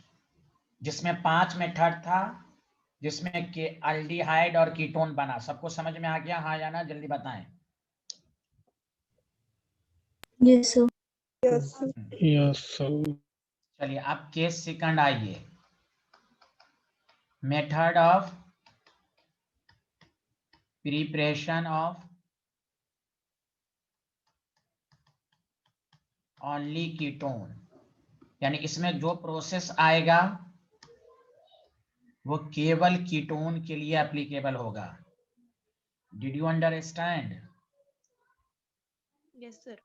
Speaker 2: जिसमें 5 मेथड था, जिसमें के अल्डिहाइड और कीटोन बना। सबको समझ में आ गया? हाँ या ना, जल्दी बताएं।
Speaker 6: Yes, sir.
Speaker 5: Yes, sir.
Speaker 4: Yes, sir.
Speaker 2: चलिए अब केस सेकंड आइए। Method of preparation of only ketone, यानी इसमें जो प्रोसेस आएगा वो केवल कीटोन के लिए एप्लीकेबल होगा। Did you understand?
Speaker 5: Yes, sir.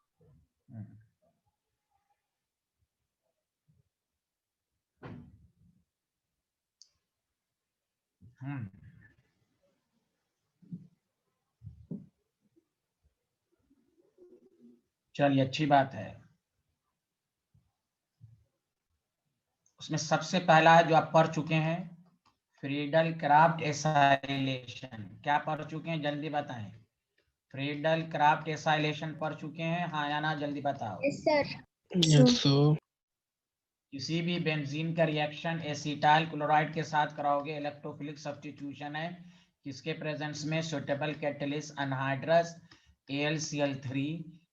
Speaker 2: चलिए अच्छी बात है। उसमें सबसे पहला है जो आप पढ़ चुके हैं, फ्रीडल क्राफ्ट एसाइलेशन। क्या पढ़ चुके हैं? जल्दी बताएं। फ्रीडल क्राफ्ट एसाइलेशन पढ़ चुके हैं? हाँ या ना, जल्दी बताओ।
Speaker 6: Yes, sir.
Speaker 4: Yes, sir.
Speaker 2: किसी भी बेंजीन का रिएक्शन एसिटाइल क्लोराइड के साथ कराओगे, इलेक्ट्रोफिलिक सब्स्टिट्यूशन है। किसके प्रेजेंस में? सुटेबल कैटलिस्ट अनहाइड्रस AlCl3,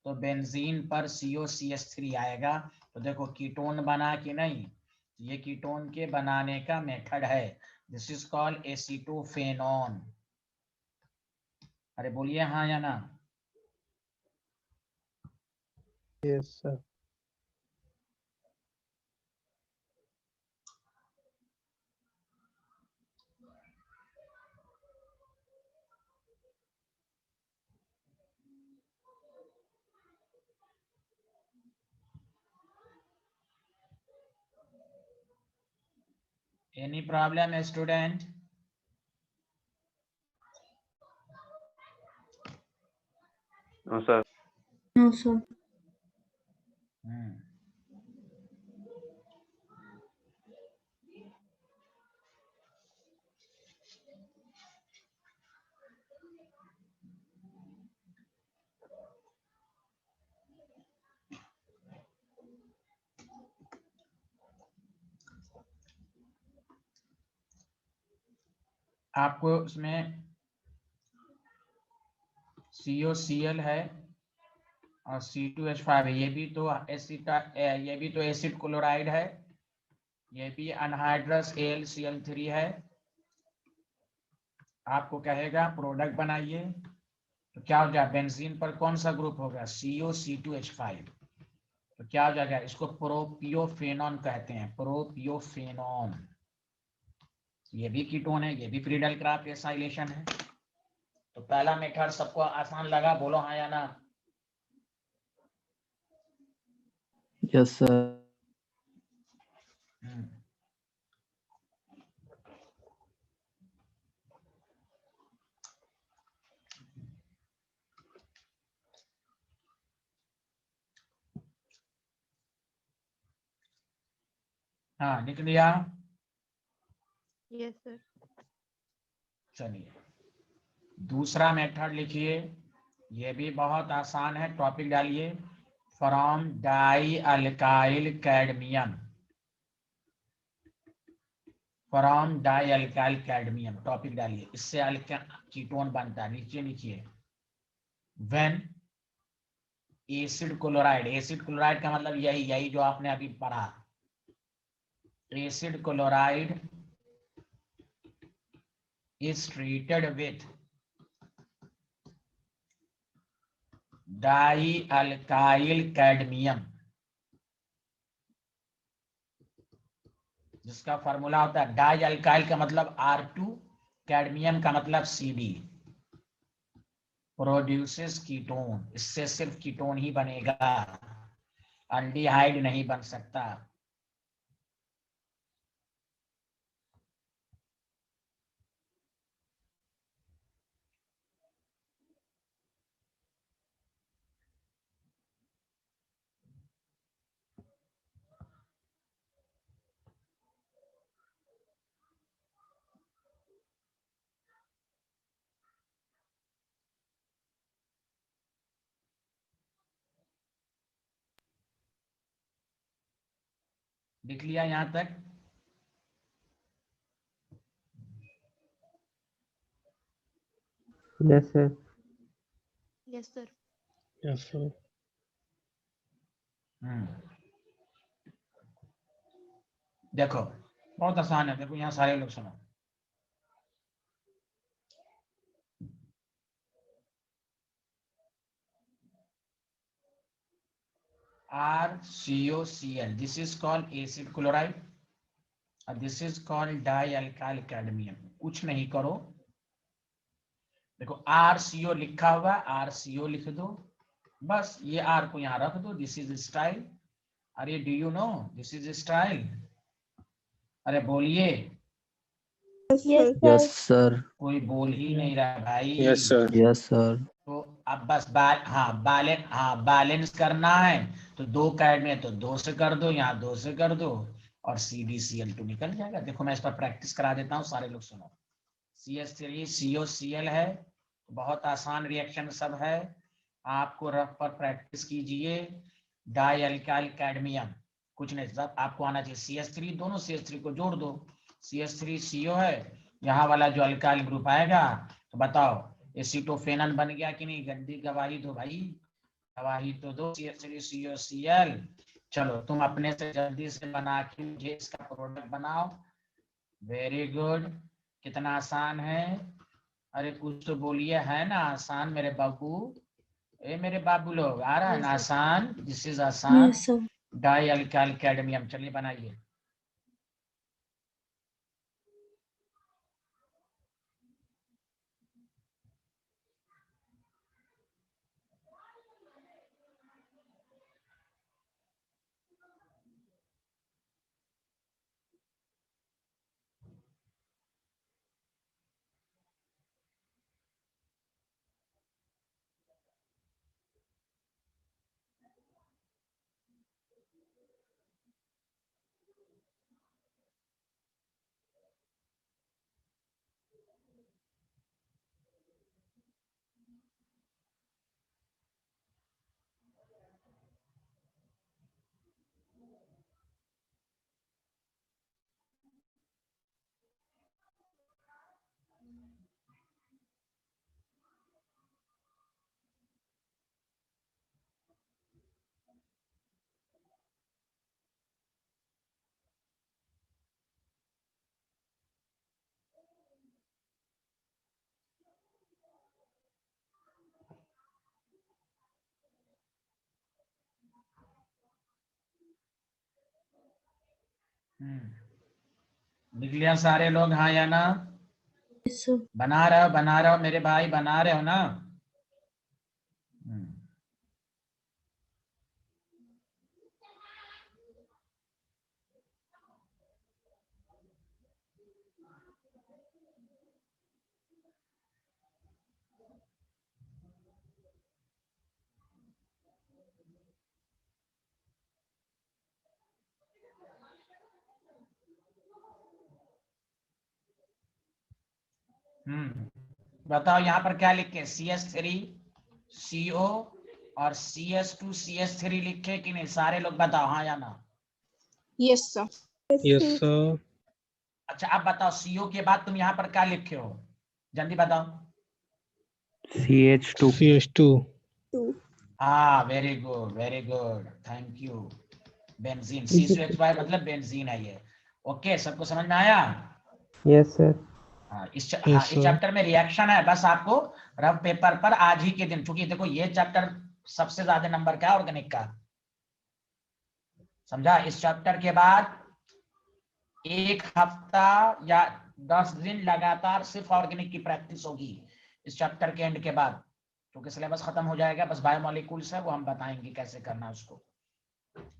Speaker 2: तो बेंजीन पर COCH3 आएगा। तो देखो कीटोन बना कि नहीं, ये कीटोन के बनाने का मेथड है। This is called acetophenone. अरे बोलिए हाँ या ना।
Speaker 5: Yes, sir.
Speaker 2: Any problem student?
Speaker 7: No, sir.
Speaker 6: No, sir.
Speaker 2: आपको उसमें COCl है और C2H5 है। ये भी तो एसिड क्लोराइड है। ये भी अनहाइड्रस AlCl3 है। आपको कहेगा प्रोडक्ट बनाइए, तो क्या हो जाएगा? बेंजीन पर कौन सा ग्रुप होगा? COC2H5। तो क्या हो जाएगा? इसको प्रोपियोफेनॉन कहते हैं, प्रोपियोफेनॉन। ये भी कीटोन है, ये भी फ्रीडल क्राफ्ट एसाइलेशन है। तो पहला मेथड सबको आसान लगा? बोलो हाँ या ना।
Speaker 1: Yes, sir.
Speaker 2: हाँ लिख लिया।
Speaker 5: Yes, sir.
Speaker 2: चलिए दूसरा मेथड लिखिए, ये भी बहुत आसान है। टॉपिक डालिए, from die alkyl cadmium. From die alkyl cadmium topic डालिए, इससे कीटोन बनता है। नीचे लिखिए, when acid chloride. Acid chloride का मतलब यही जो आपने अभी पढ़ा। Acid chloride is treated with die alkyl cadmium, जिसका फॉर्मूला होता है डाई अल्काइल का मतलब R2, कैडमियम का मतलब CD, प्रोड्यूसेस कीटोन। इससे सिर्फ कीटोन ही बनेगा, अल्डिहाइड नहीं बन सकता। लिख लिया यहां तक?
Speaker 3: Yes, sir.
Speaker 5: Yes, sir.
Speaker 4: Yes, sir.
Speaker 2: देखो बहुत आसान है, देखो यहाँ सारे लोग सुनो। RCOCl, this is called acid chloride and this is called dialkyl cadmium। कुछ नहीं करो, देखो RCO लिखा हुआ, RCO लिख दो बस, ये R को यहाँ रख दो। This is style. अरे do you know this is style? अरे बोलिए।
Speaker 1: Yes, sir.
Speaker 2: कोई बोल ही नहीं रहा भाई।
Speaker 4: Yes, sir.
Speaker 1: Yes, sir.
Speaker 2: तो अब बस बैलेंस करना है तो 2 कैड में तो 2 से कर दो, यहाँ 2 से कर दो और CdCl2 निकल जाएगा। देखो मैं इस पर प्रैक्टिस करा देता हूँ, सारे लोग सुनो। CH3 COCl है, बहुत आसान रिएक्शन सब है, आपको रफ पर प्रैक्टिस कीजिए। डाई अल्काइल कैडमियम, कुछ नहीं सब आपको आना चाहिए। CH3, दोनों CH3 को जोड़ दो, CH3CO है, यहाँ वाला जो अल्काइल ग्रुप आएगा तो बताओ एसीटोफेनन बन गया कि नहीं? गंदी गवाही दो भाई, गवाही तो दो। CH3COCl, चलो तुम अपने से जल्दी से बना के मुझे इसका प्रोडक्ट बनाओ। वेरी गुड, कितना आसान है। अरे कुछ तो बोलिए, है ना आसान मेरे बाबू? ए मेरे बाबू लोग, आ रहा है ना आसान? दिस इज आसान।
Speaker 6: Yes, sir.
Speaker 2: Die alkyl cadmium, चलिए बनाइए। लिख लिया सारे लोग, हाँ या ना?
Speaker 6: Yes, sir.
Speaker 2: बना रहे हो मेरे भाई, बना रहे हो ना? बताओ यहाँ पर क्या लिखे? CH3CO और CS2CH3 लिखे कि नहीं? सारे लोग बताओ हाँ या ना?
Speaker 5: Yes, sir.
Speaker 4: Yes, sir.
Speaker 2: अच्छा अब बताओ CO के बाद तुम यहाँ पर क्या लिखे हो? जल्दी बताओ।
Speaker 3: CH2.
Speaker 4: CH2.
Speaker 2: हाँ very good, thank you. Benzene, C2H5 मतलब बेंजीन है ये। ओके, सबको समझ में आया?
Speaker 3: Yes, sir.
Speaker 2: हाँ इस
Speaker 4: Yes, sir.
Speaker 2: चैप्टर में रिएक्शन है, बस आपको रफ पेपर पर आज ही के दिन, क्योंकि देखो ये चैप्टर सबसे ज्यादा नंबर क्या है ऑर्गेनिक का, समझा। इस चैप्टर के बाद 1 हफ्ता या 10 दिन लगातार सिर्फ ऑर्गेनिक की प्रैक्टिस होगी इस चैप्टर के एंड के बाद, क्योंकि सिलेबस खत्म हो जाएगा, बस बायोमोलिक्यूल्स है वो हम बताएंगे कैसे करना है उसको।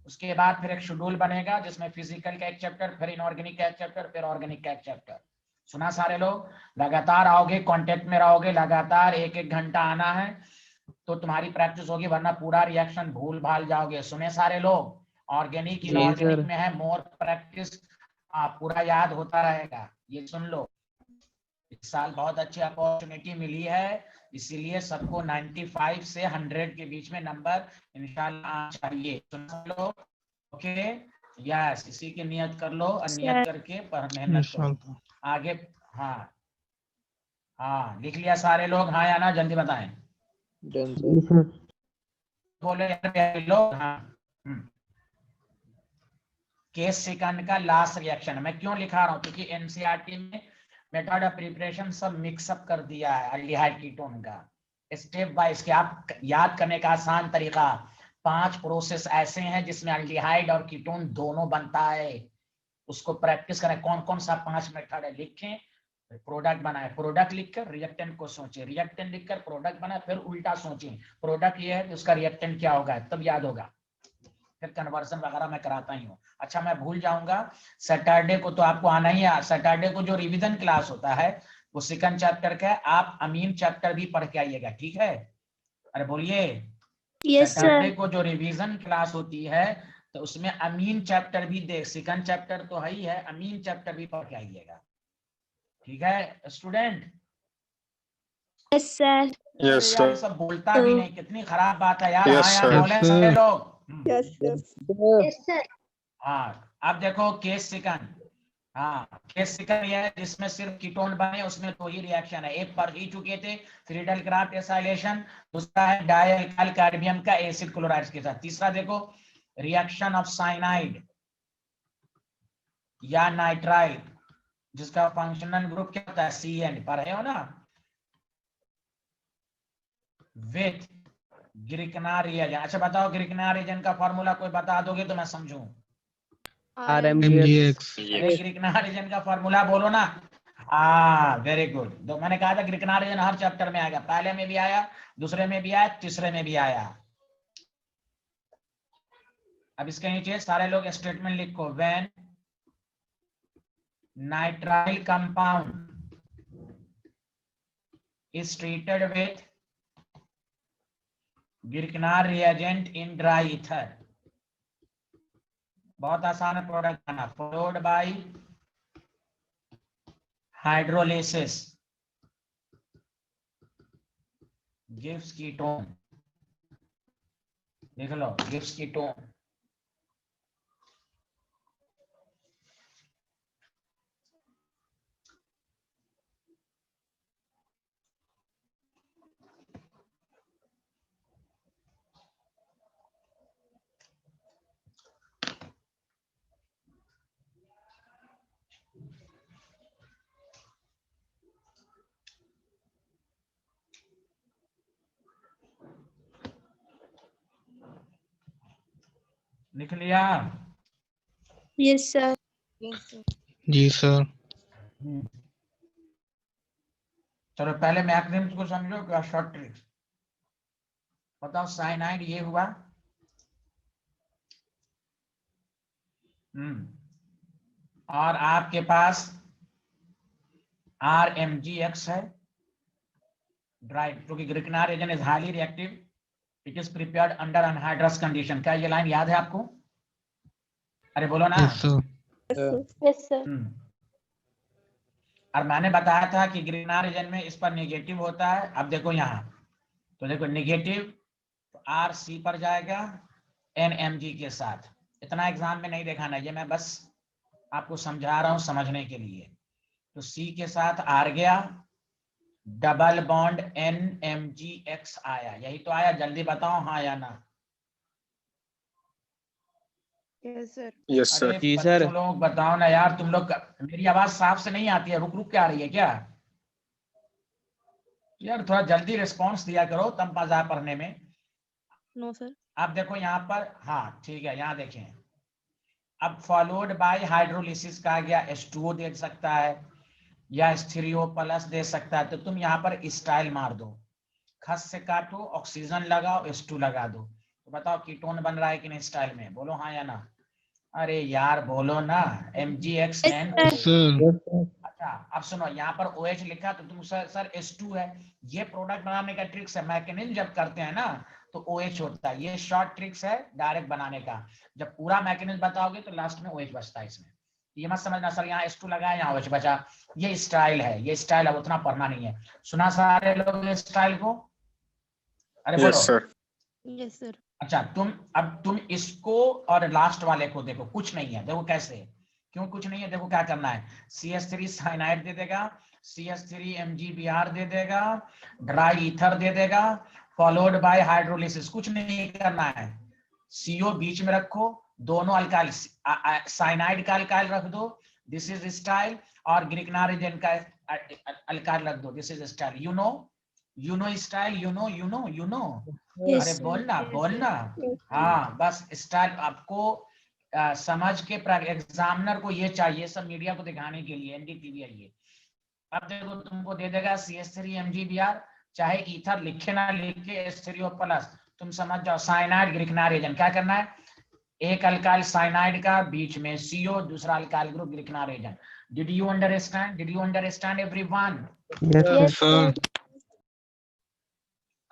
Speaker 2: उसके बाद फिर एक शेड्यूल बनेगा जिसमें फिजिकल का एक चैप्टर, फिर इनऑर्गेनिक का एक चैप्टर, फिर ऑर्गेनिक का एक चैप्टर। सुना सारे लोग? लगातार आओगे, कांटेक्ट में रहोगे, लगातार 1-1 घंटा आना है तो तुम्हारी प्रैक्टिस होगी, वरना पूरा रिएक्शन भूल भाल जाओगे। सुने सारे लोग? ऑर्गेनिक
Speaker 3: जी
Speaker 2: इनऑर्गेनिक
Speaker 3: सर।
Speaker 2: में है मोर प्रैक्टिस, पूरा याद होता रहेगा। ये सुन लो, इस साल बहुत अच्छी अपॉर्चुनिटी मिली है, इसीलिए सबको 95 से 100 के बीच में नंबर इंशाल्लाह आना चाहिए। सुन लो? ओके, यस, इसी की नियत कर लो और नियत करके मेहनत करो
Speaker 4: इंशाल्लाह।
Speaker 2: आगे। हाँ हाँ, लिख लिया सारे लोग? हाँ या ना, जल्दी बताएं।
Speaker 3: डन
Speaker 1: जी
Speaker 3: सर।
Speaker 1: सर।
Speaker 2: बोले यार लोग। हाँ, केस सेकंड का लास्ट रिएक्शन मैं क्यों लिखा रहा हूँ, क्योंकि एनसीईआरटी में मेथड ऑफ प्रिपरेशन सब मिक्सअप कर दिया है अल्डिहाइड कीटोन का, स्टेप बाय स्टेप। आप याद करने का आसान तरीका, 5 प्रोसेस ऐसे हैं जिसमें अल्डिहाइड और कीटोन दोनों बनता है, उसको प्रैक्टिस करें। कौन कौन सा 5 मेथड है लिखें, प्रोडक्ट बनाए, प्रोडक्ट लिखकर रिएक्टेंट को सोचें, रिएक्टेंट लिखकर प्रोडक्ट बनाए, फिर उल्टा सोचें प्रोडक्ट ये है तो उसका रिएक्टेंट क्या होगा, तब याद होगा। फिर कन्वर्जन वगैरह मैं कराता ही हूँ। अच्छा, मैं भूल जाऊंगा, सैटरडे को तो आपको आना ही है। सैटरडे को जो रिवीजन क्लास होता है वो सेकंड चैप्टर का है, आप अमीन चैप्टर भी पढ़ के आइएगा, ठीक है? अरे बोलिए।
Speaker 6: Yes
Speaker 2: Saturday
Speaker 6: sir.
Speaker 2: को जो रिवीजन क्लास होती है तो उसमें अमीन चैप्टर भी देख, सेकंड चैप्टर तो है ही है, अमीन चैप्टर भी पढ़ के आइएगा, ठीक है स्टूडेंट?
Speaker 6: Yes sir.
Speaker 7: Yes,
Speaker 2: यार ये
Speaker 7: sir.
Speaker 2: सब बोलता भी नहीं, कितनी खराब बात है यार।
Speaker 7: Yes,
Speaker 2: हाँ यार
Speaker 7: sir.
Speaker 2: बोले
Speaker 4: Yes,
Speaker 2: सारे
Speaker 4: sir.
Speaker 2: लोग।
Speaker 6: Yes sir.
Speaker 2: हाँ, अब देखो केस सेकंड। हाँ, केस सेकंड ये है जिसमें सिर्फ कीटोन बने, उसमें 2 ही रिएक्शन है। एक पढ़ ही चुके थे, फ्रीडल क्राफ्ट एसाइलेशन, दूसरा है डाइअल्काइल कार्बियम का एसिड क्लोराइड के साथ। तीसरा देखो, रिएक्शन ऑफ साइनाइड या नाइट्राइल, जिसका फंक्शनल ग्रुप क्या होता है, CN, पढ़े हो ना? With Grignard reagent. अच्छा बताओ, ग्रिकनार रिएजेंट का फार्मूला कोई बता दोगे तो मैं समझूं।
Speaker 3: RMGX।
Speaker 2: अरे ग्रिकनार रिएजेंट का फार्मूला बोलो ना। हाँ वेरी गुड। तो मैंने कहा था ग्रिकनार रिएजेंट हर चैप्टर में आएगा, पहले में भी आया, दूसरे में भी आया, तीसरे में भी आया। अब इसके नीचे सारे लोग स्टेटमेंट लिखो, when nitrile compound is treated with Grignard reagent in dry ether, बहुत आसान है प्रोडक्ट बना, followed by hydrolysis gives ketone, देख लो, gives ketone। लिख लिया?
Speaker 6: Yes sir.
Speaker 4: जी सर।
Speaker 2: चलो पहले मैक्सिम्स को समझो, क्या शॉर्ट ट्रिक्स बताओ। साइनाइड ये हुआ, और आपके पास RMGX है, ड्राई, क्योंकि Grignard agent is highly reactive, it is prepared under anhydrous condition. क्या ये लाइन याद है आपको? अरे बोलो ना।
Speaker 4: Yes sir.
Speaker 6: Yes sir.
Speaker 2: और मैंने बताया था कि ग्रिकनार एजेंट में इस पर नेगेटिव होता है। अब देखो यहाँ, तो देखो नेगेटिव तो RC पर जाएगा NMG के साथ। इतना एग्जाम में नहीं दिखाना, ये मैं बस आपको समझा रहा हूं समझने के लिए। तो C के साथ R गया, डबल बॉन्ड NMGX आया, यही तो आया। जल्दी बताओ हाँ या ना।
Speaker 5: Yes sir.
Speaker 7: Yes, sir.
Speaker 2: अरे
Speaker 3: जी सर।
Speaker 2: बच्चों लोग बताओ ना यार, तुम लोग मेरी आवाज साफ से नहीं आती है, रुक रुक के आ रही है क्या यार? थोड़ा जल्दी रिस्पांस दिया करो, तब मजा पढ़ने में।
Speaker 5: No sir.
Speaker 2: अब देखो यहाँ पर, हाँ ठीक है, यहाँ देखें, अब फॉलोड बाय हाइड्रोलिसिस कहा गया, H2O दे सकता है या स्टीरियो प्लस दे सकता है। तो तुम यहाँ पर स्टाइल मार दो, खस से काटो, ऑक्सीजन लगाओ, H2 लगा दो, तो बताओ कीटोन बन रहा है कि नहीं स्टाइल में, बोलो हाँ या ना। अरे यार बोलो ना, MgX
Speaker 6: Yes, sir.
Speaker 4: sir,
Speaker 2: अच्छा अब सुनो, यहाँ पर OH लिखा तो तुम सर H2 है। ये प्रोडक्ट बनाने का ट्रिक्स है, मैकेनिज्म जब करते हैं ना तो OH होता है, ये शॉर्ट ट्रिक्स है डायरेक्ट बनाने का। जब पूरा मैकेनिज्म बताओगे तो लास्ट में OH बचता है इसमें। ये मत समझना सर यहाँ H2 लगाया यहाँ OH बचा, ये स्टाइल है, ये स्टाइल है, उतना पढ़ना नहीं है। सुना सारे लोग ये स्टाइल को? अरे बोलो।
Speaker 7: Yes, sir.
Speaker 5: Yes sir.
Speaker 2: अच्छा तुम इसको और लास्ट वाले को देखो, कुछ नहीं है, देखो कैसे, क्यों कुछ नहीं है, देखो क्या करना है, CH3 साइनाइड दे देगा, CH3 MgBr दे देगा, ड्राई ईथर दे देगा, फॉलोड बाय हाइड्रोलिसिस, कुछ नहीं करना है, CO बीच में रखो, दोनों अल्काइल, साइनाइड का अल्काइल रख दो, दिस इज स्टाइल, और ग्रिकनारिजन का अल्काइल रख दो, this is style. You know style, you know
Speaker 6: Yes,
Speaker 2: अरे
Speaker 6: sir.
Speaker 2: बोलना हाँ बस स्टाइल आपको समझ के एग्जामिनर को ये चाहिए, सब मीडिया को दिखाने के लिए, NDTV है ये। अब देखो तुमको दे देगा CH3 MgBr, चाहे ईथर लिखे ना लिखे, स्टीरियो प्लस, तुम समझ जाओ, साइनाइड ग्रिकनारिजन, क्या करना है, एक अल्काइल साइनाइड का बीच में CO, दूसरा अल्काइल ग्रुप ग्रिकनारिजन। Did you understand everyone?
Speaker 6: Yes, sir.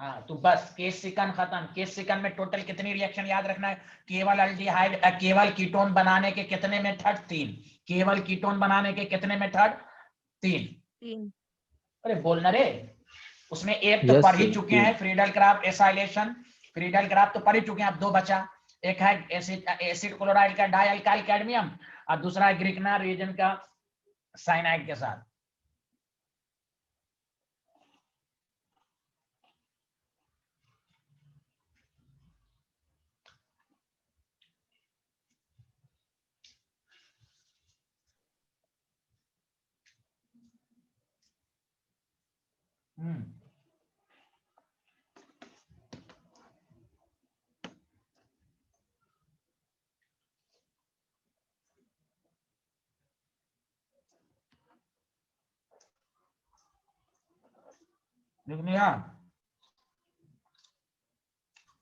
Speaker 2: हाँ तो बस केस सिकन खत्म। केस सिकन में टोटल कितनी रिएक्शन याद रखना है, केवल अल्डिहाइड, केवल कीटोन बनाने के कितने मेथड? 3। केवल कीटोन बनाने के कितने मेथड? 3।
Speaker 5: 3।
Speaker 2: अरे बोलना रे, उसमें एक तो
Speaker 1: Yes,
Speaker 2: पढ़ ही
Speaker 1: sir.
Speaker 2: चुके हैं, Friedel Crafts acylation, Friedel craft तो पढ़ ही चुके हैं, अब 2 बचा, एक है एसिड क्लोराइड का डाई अल्काइल कैडमियम, और दूसरा है ग्रिकना रीजन का साइनाइड के साथ। लिख लिया?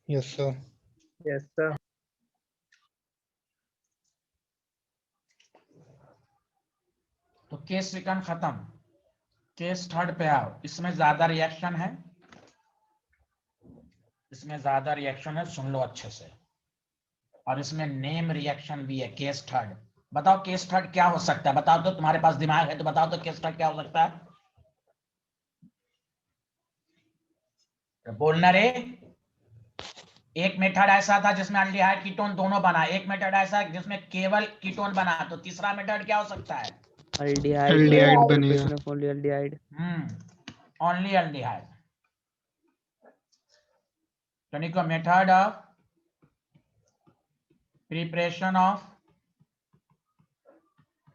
Speaker 4: yes, sir.
Speaker 1: Yes, sir.
Speaker 2: तो केस सेकंड खत्म, केस थर्ड पे आओ। इसमें ज्यादा रिएक्शन है, इसमें ज्यादा रिएक्शन है, सुन लो अच्छे से, और इसमें नेम रिएक्शन भी है। केस थर्ड, बताओ केस थर्ड क्या हो सकता है, बताओ तो, तुम्हारे पास दिमाग है तो बताओ तो केस थर्ड क्या हो सकता है, बोलना रे। एक मेथड ऐसा था जिसमें अल्डिहाइड कीटोन दोनों बना, एक मेथड ऐसा जिसमें केवल कीटोन बना, तो तीसरा मेथड क्या हो सकता है?
Speaker 3: Aldehyde.
Speaker 4: Aldehyde बनेगा।
Speaker 3: Preparation of only aldehyde.
Speaker 2: Only aldehyde. टॉनिको method of preparation of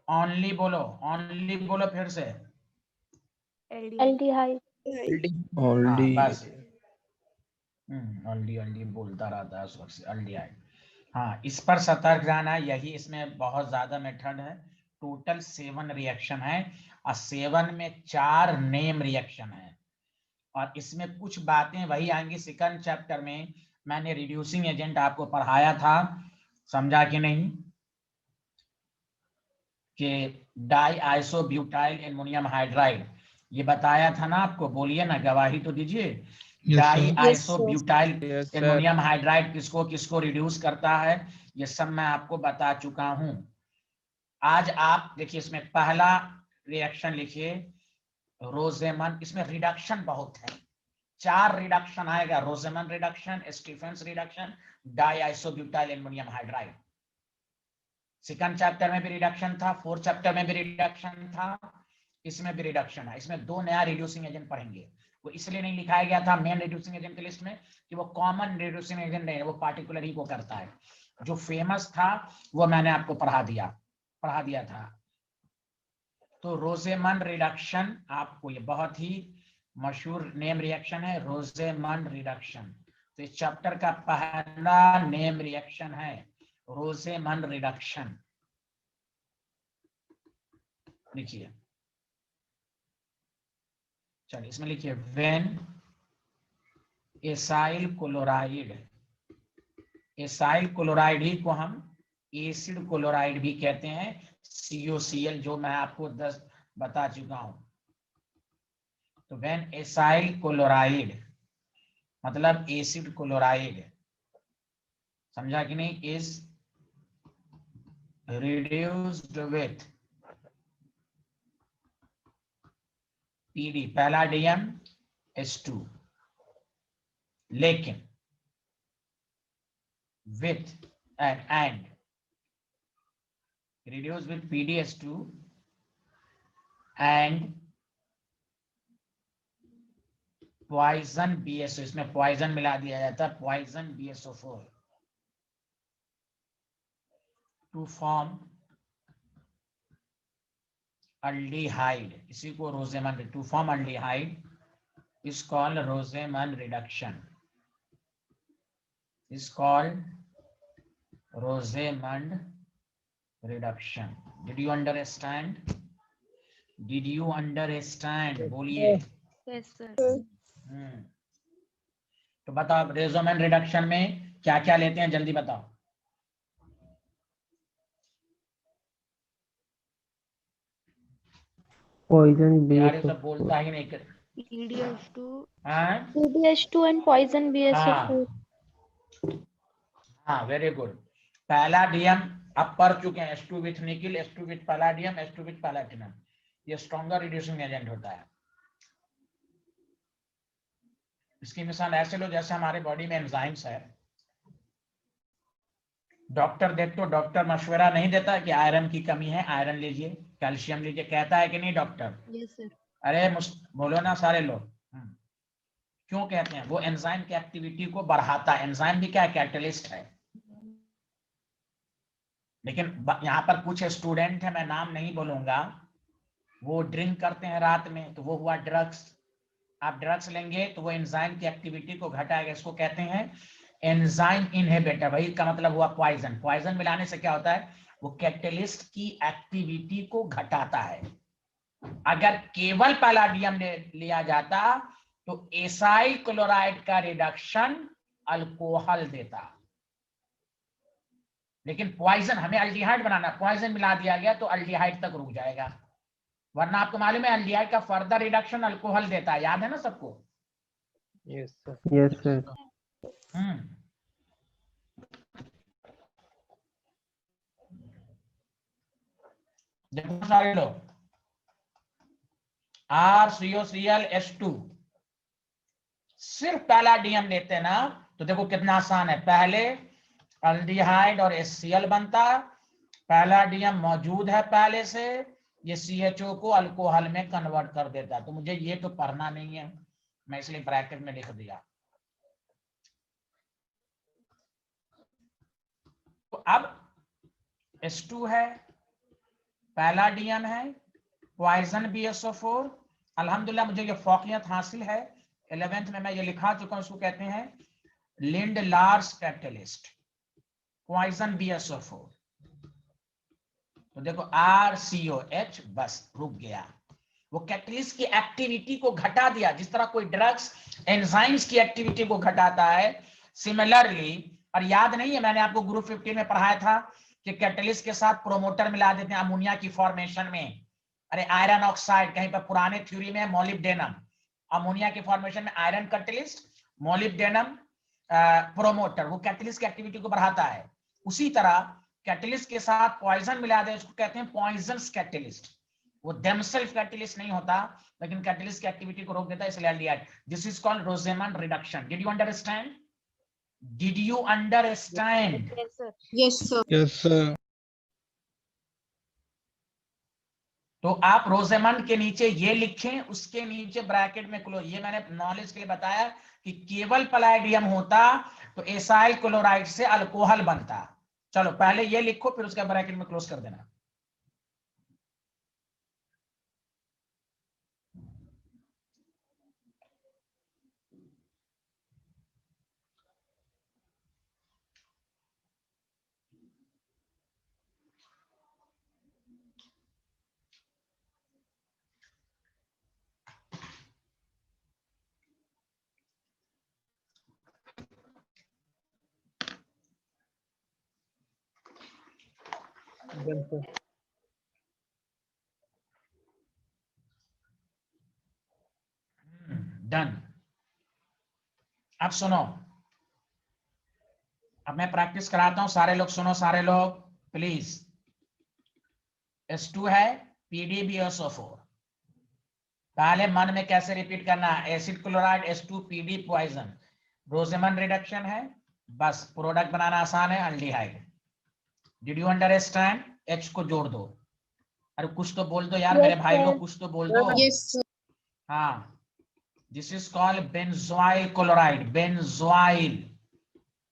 Speaker 2: only, बोलो फिर से,
Speaker 6: Aldehyde.
Speaker 1: Only.
Speaker 2: बस अल्डी बोलता रहता है उस वक्त से, अल्डिहाइड। हाँ इस पर सतर्क रहना, यही इसमें बहुत ज्यादा मेथड है, टोटल 7 रिएक्शन है, और 7 में 4 नेम रिएक्शन है, और इसमें कुछ बातें वही आएंगी सेकंड चैप्टर में। मैंने रिड्यूसिंग एजेंट आपको पढ़ाया था, समझा कि नहीं, कि डाई आइसोब्यूटाइल एमोनियम हाइड्राइड, ये बताया था ना आपको, बोलिए ना, गवाही तो दीजिए।
Speaker 4: Yes,
Speaker 2: डाई
Speaker 4: sir.
Speaker 2: Isobutyl
Speaker 3: Yes, sir.
Speaker 2: Ammonium hydride किसको किसको रिड्यूस करता है, ये सब मैं आपको बता चुका हूं। आज आप देखिए, इसमें पहला रिएक्शन लिखिए रोजेमन, इसमें रिडक्शन बहुत है, 4 रिडक्शन आएगा, Rosenmund reduction, Stephens reduction, diisobutyl ammonium hydride. Second chapter में भी रिडक्शन था, 4th चैप्टर में भी रिडक्शन था, इसमें भी रिडक्शन है। इसमें 2 नया रिड्यूसिंग एजेंट पढ़ेंगे, वो इसलिए नहीं लिखाया गया था मेन रिड्यूसिंग एजेंट की लिस्ट में कि वो कॉमन रिड्यूसिंग एजेंट नहीं है, वो पार्टिकुलर ही को करता है। जो फेमस था वो मैंने आपको पढ़ा दिया था। तो रोजेमन रिडक्शन, आपको ये बहुत ही मशहूर नेम रिएक्शन है, रोजेमन रिडक्शन। तो इस चैप्टर का पहला नेम रिएक्शन है रोसेमन रिडक्शन। लिखिए, चलिए इसमें लिखिए when acyl chloride, acyl chloride ही को हम एसिड क्लोराइड भी कहते हैं, COCl, जो मैं आपको 10 बता चुका हूं। तो व्हेन एसाइल क्लोराइड मतलब एसिड क्लोराइड, समझा कि नहीं, is reduced with PD palladium H2, लेकिन with and reduced with PdH2 and poison BSO, इसमें पॉइजन मिला दिया जाता है, poison BSO4 to form aldehyde, इसी को Rosenmund, to form aldehyde is called Roseman reduction, is called Roseman reduction. Did you understand? Did you understand? बोलिए।
Speaker 5: Yes, sir.
Speaker 2: तो बताओ रोसेमन रिडक्शन में क्या क्या लेते हैं, जल्दी बताओ।
Speaker 3: पॉइजन
Speaker 2: यार ये सब बोलता ही नहीं कर।
Speaker 5: PDH2.
Speaker 2: हाँ
Speaker 6: PDH2 and poison BSO4.
Speaker 2: हाँ, वेरी गुड। पैलाडियम अब पढ़ चुके हैं, H2 with nickel, H2 with palladium, H2 with platinum, ये स्ट्रॉन्गर रिड्यूसिंग एजेंट होता है। इसकी मिसाल ऐसे लो जैसे हमारे बॉडी में एंजाइम्स है। डॉक्टर देख तो डॉक्टर मशवरा नहीं देता कि आयरन की कमी है, आयरन लीजिए, कैल्शियम लीजिए, कहता है कि नहीं डॉक्टर?
Speaker 5: Yes, sir.
Speaker 2: अरे बोलो ना सारे लोग। क्यों कहते हैं? वो एंजाइम की एक्टिविटी को बढ़ाता है। एंजाइम भी क्या है? कैटलिस्ट है। लेकिन यहाँ पर कुछ स्टूडेंट है, मैं नाम नहीं बोलूंगा, वो ड्रिंक करते हैं रात में, तो वो हुआ ड्रग्स। आप ड्रग्स लेंगे तो वो एंजाइम की एक्टिविटी को घटाएगा, इसको कहते हैं एंजाइम इनहिबिटर। वही का मतलब हुआ पॉइजन। पॉइजन मिलाने से क्या होता है? वो कैटलिस्ट की एक्टिविटी को घटाता है। अगर केवल पैलाडियम लिया जाता तो एसाइल क्लोराइड का रिडक्शन अल्कोहल देता, लेकिन पॉइजन, हमें अल्डिहाइड बनाना, पॉइजन मिला दिया गया तो अल्डिहाइड तक रुक जाएगा, वरना आपको मालूम है अल्डिहाइड का फर्दर रिडक्शन अल्कोहल देता है। याद है ना सबको?
Speaker 1: Yes, sir.
Speaker 3: Yes sir.
Speaker 2: देखो सारे लोग, RCOCl H2 सिर्फ पैलाडियम लेते ना तो देखो कितना आसान है। पहले अल्डिहाइड और HCl बनता, पैलाडियम मौजूद है पहले से, ये CHO को अल्कोहल में कन्वर्ट कर देता। तो मुझे ये तो पढ़ना नहीं है, मैं इसलिए ब्रैकेट में लिख दिया। तो अब H2 है, पैलाडियम है, पॉइजन BSO4। अल्हम्दुलिल्लाह मुझे ये फौकियत हासिल है, 11th में मैं ये लिखा चुका हूं, इसको कहते हैं लिंडलार्स कैटलिस्ट, पॉइजन BSO4। तो देखो RCOH बस रुक गया, वो कैटलिस्ट की एक्टिविटी को घटा दिया। जिस तरह कोई ड्रग्स एंजाइम्स की एक्टिविटी को घटाता है, सिमिलरली, और याद नहीं है मैंने आपको ग्रुप 15 में पढ़ाया था कि कैटलिस्ट के साथ प्रोमोटर मिला देते हैं अमोनिया की फॉर्मेशन में। अरे आयरन ऑक्साइड, कहीं पर पुराने थ्योरी में मोलिब्डेनम, अमोनिया के फॉर्मेशन में आयरन कैटलिस्ट, मोलिब्डेनम प्रोमोटर, वो कैटलिस्ट की एक्टिविटी को बढ़ाता है। उसी तरह कैटलिस्ट के साथ पॉइजन मिला दे, उसको कहते हैं पॉइजन्स कैटलिस्ट। वो देमसेल्फ कैटलिस्ट नहीं होता, लेकिन कैटलिस्ट की एक्टिविटी को रोक देता है, इसलिए aldehyde. This is called Rosenmund reduction. Did you understand? Did you understand?
Speaker 5: Yes, sir.
Speaker 6: Yes, sir.
Speaker 4: Yes, sir.
Speaker 2: तो आप रोसेमन के नीचे ये लिखें, उसके नीचे ब्रैकेट में क्लोज। ये मैंने नॉलेज के लिए बताया कि केवल पैलाडियम होता तो एसाइल क्लोराइड से अल्कोहल बनता। चलो पहले ये लिखो, फिर उसका ब्रैकेट में क्लोज कर देना।
Speaker 1: Done, sir.
Speaker 2: डन। अब सुनो, अब मैं प्रैक्टिस कराता हूं, सारे लोग सुनो, सारे लोग प्लीज। S2 है PdBSO4। पहले मन में कैसे रिपीट करना है, acid chloride H2 PD poison, Rosenmund reduction है, बस प्रोडक्ट बनाना आसान है, aldehyde. Did you understand? H को जोड़ दो। अरे कुछ तो बोल दो यार, मेरे
Speaker 6: Yes,
Speaker 2: भाई
Speaker 6: sir.
Speaker 2: लोग कुछ तो बोल दो।
Speaker 8: Yes, sir.
Speaker 2: हाँ, this is called benzoyl chloride,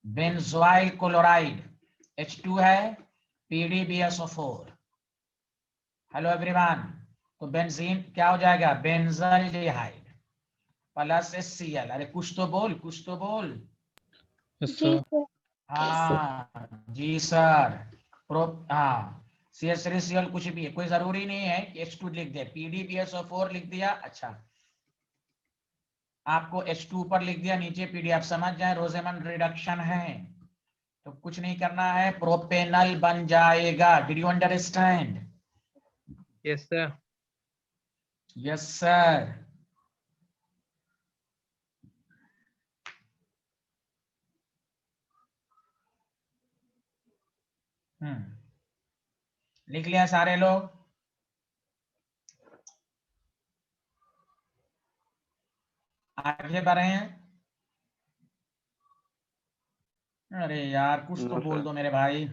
Speaker 2: benzoyl chloride. H2 है PdBSO4। Hello everyone. तो बेंजीन क्या हो जाएगा, बेंजल्डिहाइड प्लस HCl। अरे कुछ तो बोल, कुछ तो बोल।
Speaker 4: Yes,
Speaker 6: जी
Speaker 4: sir.
Speaker 6: सर।
Speaker 2: हाँ जी सर। प्रो हाँ, CH3Cl कुछ भी है, कोई जरूरी नहीं है कि H2 लिख दे। PdBSO4 लिख दिया, अच्छा आपको H2 पर लिख दिया, नीचे PD। आप समझ जाए रोजेमन रिडक्शन है तो कुछ नहीं करना है, प्रोपेनल बन जाएगा। Did you understand?
Speaker 1: Yes, sir.
Speaker 2: Yes sir. लिख लिया सारे लोग? आगे बढ़े हैं? अरे यार कुछ तो
Speaker 7: No,
Speaker 2: बोल
Speaker 7: sir.
Speaker 2: दो मेरे भाई।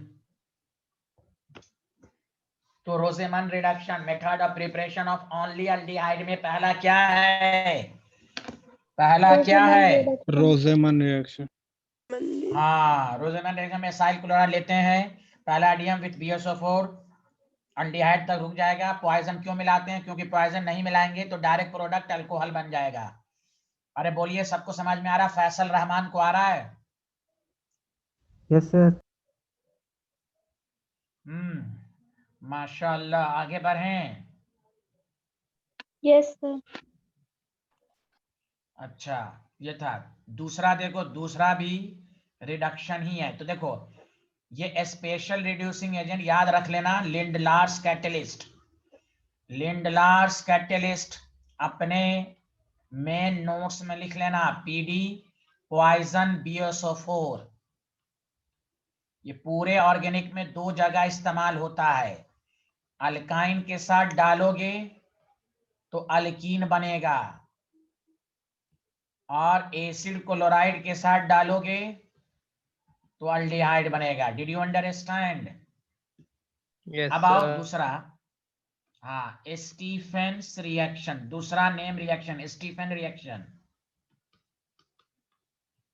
Speaker 2: तो Rosenmund reduction method of preparation of only aldehyde में पहला क्या है? पहला क्या
Speaker 6: रोजेमन
Speaker 2: है?
Speaker 6: रिडक्शन।
Speaker 4: Roseman reaction.
Speaker 2: हाँ, रोजेमन रिडक्शन में साइल क्लोराइड लेते हैं, पैलाडियम विथ BSO4, अल्डिहाइड तक रुक जाएगा। पॉइजन क्यों मिलाते हैं? क्योंकि पॉइजन नहीं मिलाएंगे तो डायरेक्ट प्रोडक्ट अल्कोहल बन जाएगा। अरे बोलिए, सबको समझ में आ रहा? फैसल रहमान को आ रहा है?
Speaker 1: Yes, sir.
Speaker 2: माशाल्लाह। आगे बढ़ें?
Speaker 6: Yes sir.
Speaker 2: अच्छा, ये था। दूसरा देखो, दूसरा भी रिडक्शन ही है। तो देखो, ये स्पेशल रिड्यूसिंग एजेंट याद रख लेना, लिंडलार्स कैटलिस्ट। लिंडलार्स कैटलिस्ट अपने मेन नोट्स में लिख लेना, PD पॉइजन BSO4। ये पूरे ऑर्गेनिक में 2 जगह इस्तेमाल होता है। अल्काइन के साथ डालोगे तो अल्कीन बनेगा, और एसिड क्लोराइड के साथ डालोगे तो अल्डिहाइड बनेगा। Did you understand?
Speaker 1: Yes,
Speaker 2: अब आओ
Speaker 1: sir.
Speaker 2: दूसरा। हाँ, स्टीफेंस रिएक्शन, दूसरा नेम रिएक्शन, स्टीफेन रिएक्शन।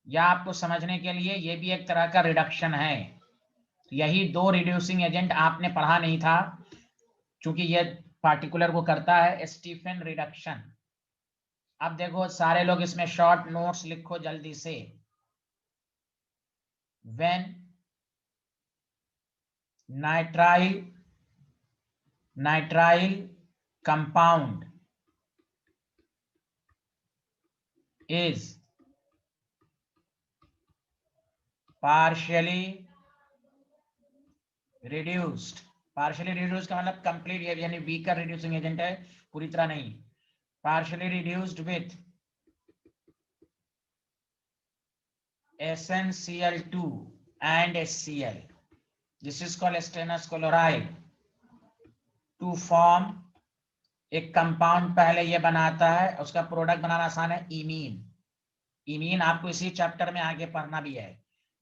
Speaker 2: या आपको समझने के लिए, ये भी एक तरह का रिडक्शन है। यही 2 रिड्यूसिंग एजेंट आपने पढ़ा नहीं था, क्योंकि ये पार्टिकुलर को करता है, स्टीफेन रिडक्शन। अब देखो सारे लोग इसमें शॉर्ट नोट्स लिखो जल्दी से। When nitrile compound is partially reduced का मतलब कंप्लीट, यानी वीकर रिड्यूसिंग एजेंट है, पूरी तरह नहीं। partially reduced with SnCl2 and HCl, this is called stannous chloride to form एक कंपाउंड पहले ये बनाता है, उसका प्रोडक्ट बनाना आसान है, इमीन। इमीन आपको इसी चैप्टर में आगे पढ़ना भी है।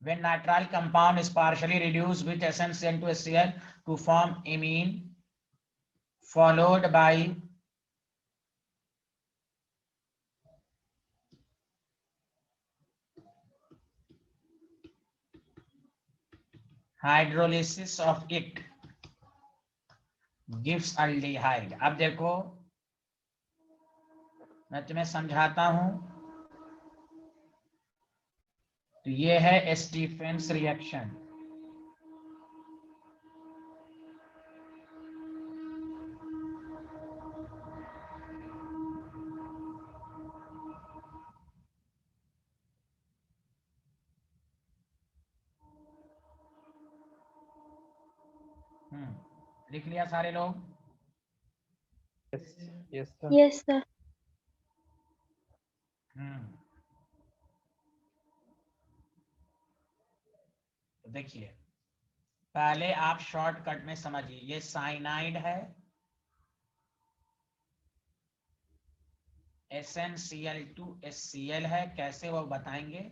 Speaker 2: When nitrile compound is partially reduced with SnCl2HCl to form imine, followed by hydrolysis of it gives aldehyde। अब देखो मैं तुम्हें समझाता हूं। तो ये है स्टीफेंस रिएक्शन। लिख लिया सारे लोग?
Speaker 1: Yes, sir.
Speaker 6: Yes, sir.
Speaker 2: तो देखिए, पहले आप शॉर्टकट में समझिए, ये साइनाइड है, SnCl2HCl है, कैसे वो बताएंगे,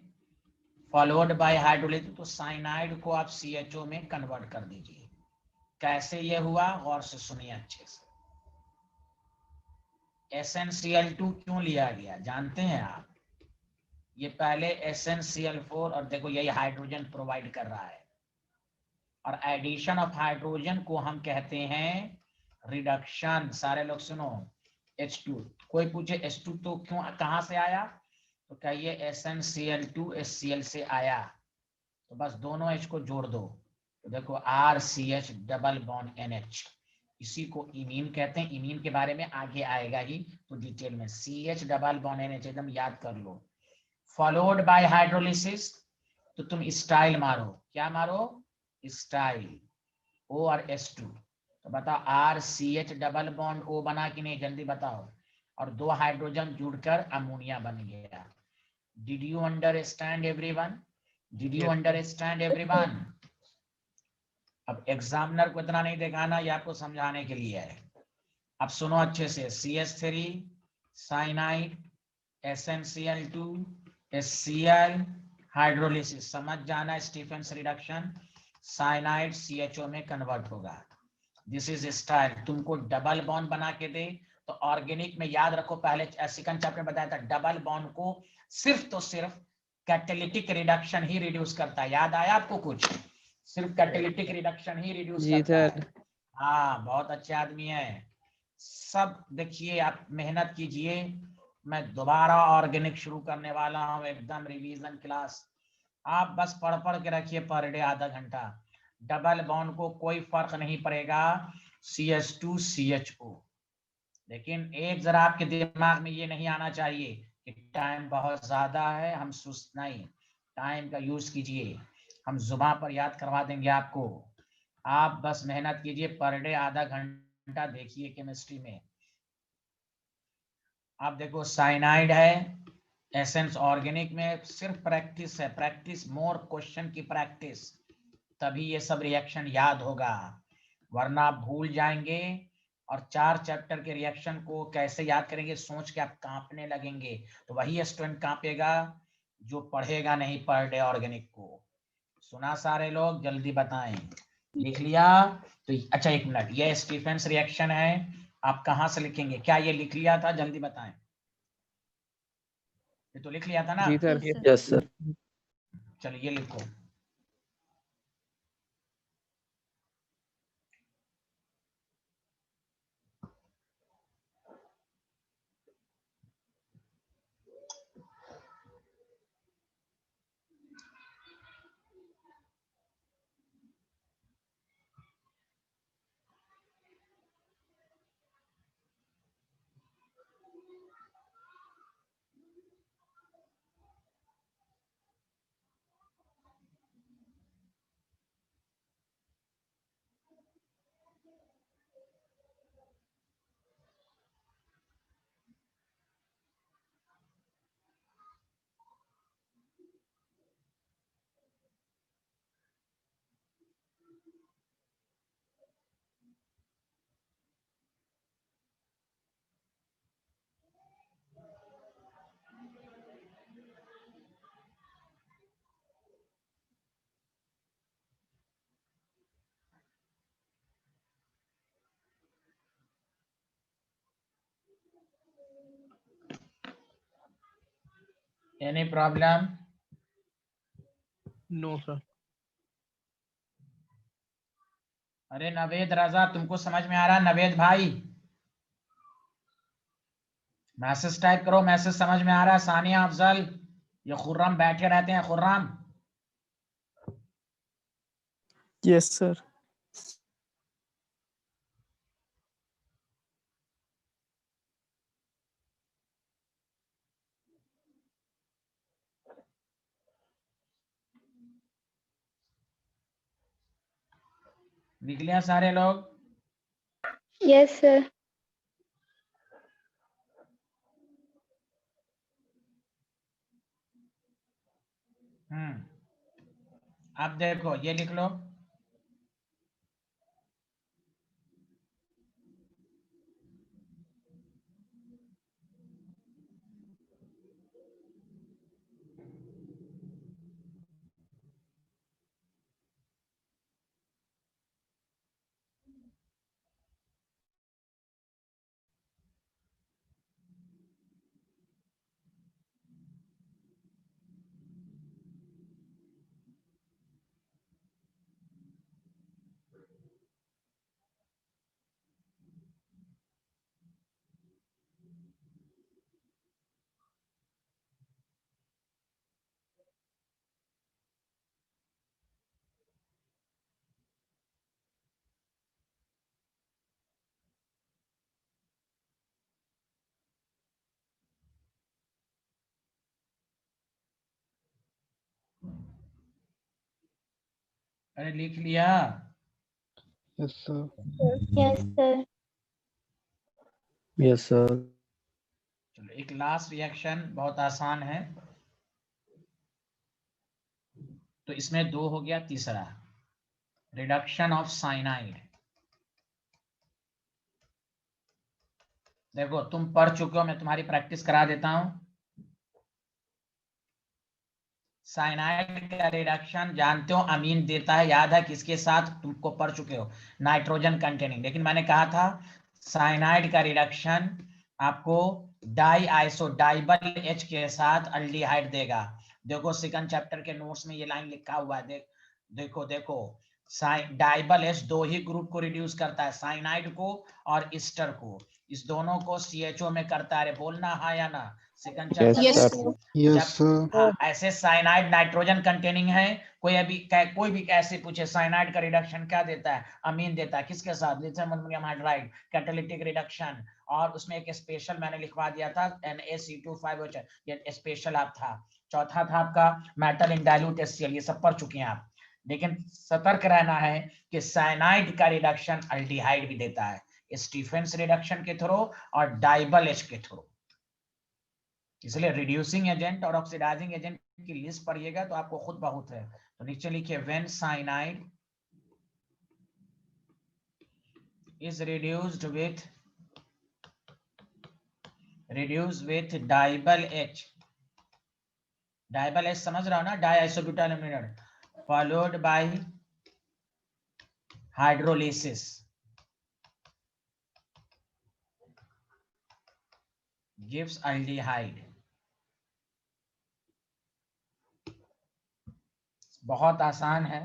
Speaker 2: फॉलोड बाय हाइड्रोलिसिस। तो साइनाइड को आप CHO में कन्वर्ट कर दीजिए। कैसे ये हुआ, गौर से सुनिए अच्छे से। SnCl2 क्यों लिया गया जानते हैं आप? ये पहले SnCl4, और देखो यही हाइड्रोजन प्रोवाइड कर रहा है, और एडिशन ऑफ हाइड्रोजन को हम कहते हैं रिडक्शन। सारे लोग सुनो, H2। कोई पूछे H2 तो क्यों, कहां से आया, तो कहिए SnCl2HCl से आया। तो बस दोनों H को जोड़ दो, तो देखो RCH डबल बॉन्ड NH, इसी को इमीन कहते हैं। इमीन के बारे में आगे आएगा ही तो डिटेल में। CH डबल बॉन्ड NH एकदम याद कर लो। फॉलोड बाय हाइड्रोलिसिस, तो तुम स्टाइल मारो, क्या मारो, स्टाइल, O और H2। तो बताओ RCH डबल बॉन्ड O बना कि नहीं, जल्दी बताओ। और 2 हाइड्रोजन जुड़कर अमोनिया बन गया। Did you understand everyone? Did you
Speaker 1: Yes, sir.
Speaker 2: Understand everyone? अब एग्जामिनर को इतना नहीं दिखाना, ये आपको समझाने के लिए है। अब सुनो अच्छे से, CH3 cyanide, SnCl2 HCl, hydrolysis समझ जाना, स्टीफेंस रिडक्शन, साइनाइड CHO में कन्वर्ट होगा। This is style. तुमको डबल बॉन्ड बना के दे तो ऑर्गेनिक में याद रखो, पहले सेकंड चैप्टर में बताया था, डबल बॉन्ड को सिर्फ तो सिर्फ कैटेलिटिक रिडक्शन ही रिड्यूस करता है। याद आया आपको कुछ? सिर्फ कैटेलिटिक रिडक्शन ही रिड्यूस
Speaker 3: जी
Speaker 2: करता
Speaker 3: सर।
Speaker 2: है। हाँ, बहुत अच्छे आदमी है सब। देखिए आप मेहनत कीजिए, मैं दोबारा ऑर्गेनिक शुरू करने वाला हूँ, एकदम रिवीजन क्लास। आप बस पढ़ पढ़ के रखिए पर डे आधा घंटा। डबल बॉन्ड को कोई फर्क नहीं पड़ेगा, CH2 CHO। लेकिन एक जरा आपके दिमाग में ये नहीं आना चाहिए कि टाइम बहुत ज्यादा है, हम सुस्त नहीं, टाइम का यूज कीजिए, हम जुबान पर याद करवा देंगे आपको। आप बस मेहनत कीजिए, पर डे आधा घंटा देखिए केमिस्ट्री में। आप देखो साइनाइड है, एसेंस ऑर्गेनिक में सिर्फ प्रैक्टिस है, प्रैक्टिस, मोर क्वेश्चन की प्रैक्टिस, तभी ये सब रिएक्शन याद होगा, वरना आप भूल जाएंगे। और 4 चैप्टर के रिएक्शन को कैसे याद करेंगे, सोच के आप कांपने लगेंगे। तो वही स्टूडेंट कांपेगा जो पढ़ेगा नहीं पर डे ऑर्गेनिक को। सुना सारे लोग, जल्दी बताएं। लिख लिया? तो अच्छा 1 मिनट, ये स्टीफेंस रिएक्शन है, आप कहां से लिखेंगे, क्या ये लिख लिया था, जल्दी बताएं। ये तो लिख लिया था ना?
Speaker 3: जी sir.
Speaker 5: Yes, sir.
Speaker 7: Yes, sir.
Speaker 2: चलिए ये लिखो। Any problem?
Speaker 1: No, sir.
Speaker 2: अरे नवेद रजा, तुमको समझ में आ रहा है? नवेद भाई मैसेज टाइप करो, मैसेज समझ में आ रहा है? सानिया अफजल, ये खुर्रम बैठे रहते हैं, खुर्रम।
Speaker 8: Yes, sir.
Speaker 2: लिख लिया सारे लोग?
Speaker 6: Yes, sir.
Speaker 2: अब देखो ये लिख लो। अरे लिख लिया?
Speaker 4: Yes, sir.
Speaker 6: Yes, sir.
Speaker 8: Yes, sir.
Speaker 2: चलो एक लास्ट रिएक्शन बहुत आसान है, तो इसमें 2 हो गया। तीसरा रिडक्शन ऑफ साइनाइड। देखो तुम पढ़ चुके हो, मैं तुम्हारी प्रैक्टिस करा देता हूं। साइनाइड का रिडक्शन जानते हो अमीन देता है, याद है किसके साथ? तुमको पढ़ चुके हो, नाइट्रोजन कंटेनिंग। लेकिन मैंने कहा था साइनाइड का रिडक्शन आपको डाई आइसो डाइबल एच के साथ अल्डिहाइड देगा। देखो सेकंड चैप्टर के नोट्स में ये लाइन लिखा हुआ है, देखो देखो डाइबल एच 2 ही ग्रुप को रिड्यूस करता है, साइनाइड को और ईस्टर को। इस दोनों को CHO में करता है। अरे बोलना हाँ या ना? सेकंड चैप्टर
Speaker 6: Yes,
Speaker 2: में
Speaker 6: sir.
Speaker 4: Yes, sir.
Speaker 2: हाँ, ऐसे साइनाइड नाइट्रोजन कंटेनिंग है। कोई भी कैसे पूछे साइनाइड का रिडक्शन क्या देता है? अमीन देता है। किसके साथ? Lithium ammonium hydride, catalytic reduction. और उसमें एक स्पेशल मैंने लिखवा दिया था NaC2FiO4, ये स्पेशल आप था। चौथा था आपका मेटल इन डाइल्यूट HCl, ये सब पढ़ चुके हैं आप। लेकिन सतर्क रहना है कि साइनाइड का रिडक्शन अल्डिहाइड भी देता है, स्टीफेंस रिडक्शन के थ्रू और डाइबल एच के थ्रू। इसलिए रिड्यूसिंग एजेंट और ऑक्सीडाइजिंग एजेंट की लिस्ट पढ़िएगा तो आपको खुद बहुत है। तो नीचे लिखिए when cyanide is reduced with DIBAL H. DIBAL H समझ रहा हो ना? डाई आइसोब्यूटाइल एमिनाइड followed by hydrolysis gives aldehyde. बहुत आसान है।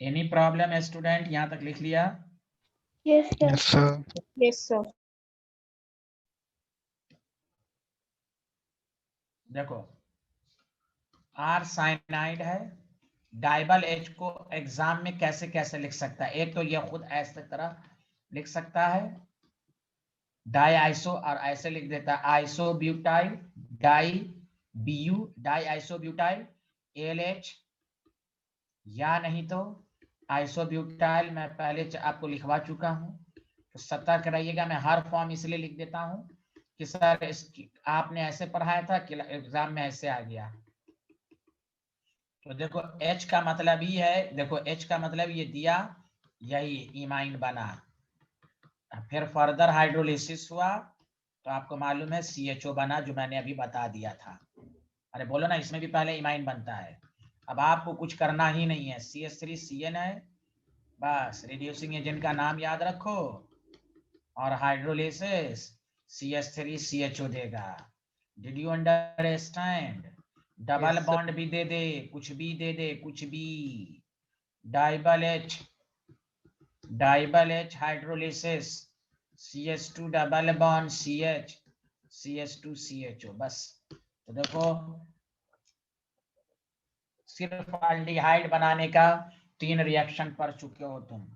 Speaker 2: Any problem student? यहां तक लिख लिया?
Speaker 6: Yes, sir.
Speaker 4: Yes, sir.
Speaker 6: Yes, sir.
Speaker 2: देखो आर साइनाइड है, डाइबल एच को एग्जाम में कैसे कैसे लिख सकता है? एक तो ये खुद ऐसे तरह लिख सकता है डाई आइसो, और ऐसे लिख देता है isobutyl di BU diisobutyl ALH, या नहीं तो आइसोब्यूटाइल मैं पहले आपको लिखवा चुका हूं। तो सतर्क रहिएगा, मैं हर फॉर्म इसलिए लिख देता हूं कि सर आपने ऐसे पढ़ाया था कि एग्जाम में ऐसे आ गया। तो देखो H का मतलब ही है, देखो H का मतलब ये दिया, यही इमाइन बना, फिर फर्दर हाइड्रोलिसिस हुआ तो आपको मालूम है CHO बना, जो मैंने अभी बता दिया था। अरे बोलो ना, इसमें भी पहले इमाइन बनता है। अब आपको कुछ करना ही नहीं है, CH3CN है, बस रिड्यूसिंग एजेंट का नाम याद रखो और हाइड्रोलिसिस CH3CHO देगा। Did you understand? Double
Speaker 1: Yes, sir.
Speaker 2: Bond भी दे दे, कुछ भी दे दे, कुछ भी। DIBAL H hydrolysis CH2 double bond CH CH2CHO, बस। तो देखो सिर्फ अल्डिहाइड बनाने का 3 रिएक्शन पढ़ चुके हो तुम।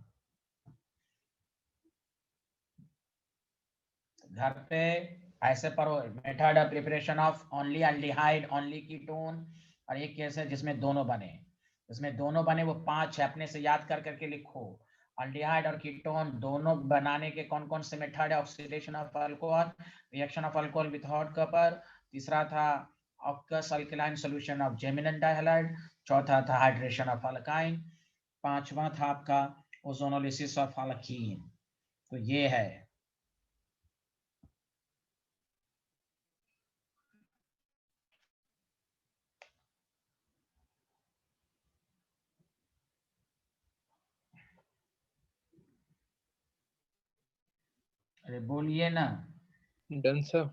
Speaker 2: घर पे ऐसे पढ़ो, method of preparation of only aldehyde only ketone, और एक केस है जिसमें दोनों बने, जिसमें दोनों बने वो 5 है, अपने से याद कर करके लिखो। अल्डिहाइड और कीटोन दोनों बनाने के कौन कौन से मेथड है? Oxidation of alcohol, reaction of alcohol with hot copper, तीसरा था aqueous alkaline solution of geminal dihalide, चौथा था हाइड्रेशन ऑफ अल्काइन, पांचवा था आपका ओजोनोलिसिस ऑफ अल्कीन। तो ये है। अरे बोलिए ना।
Speaker 1: Done, sir.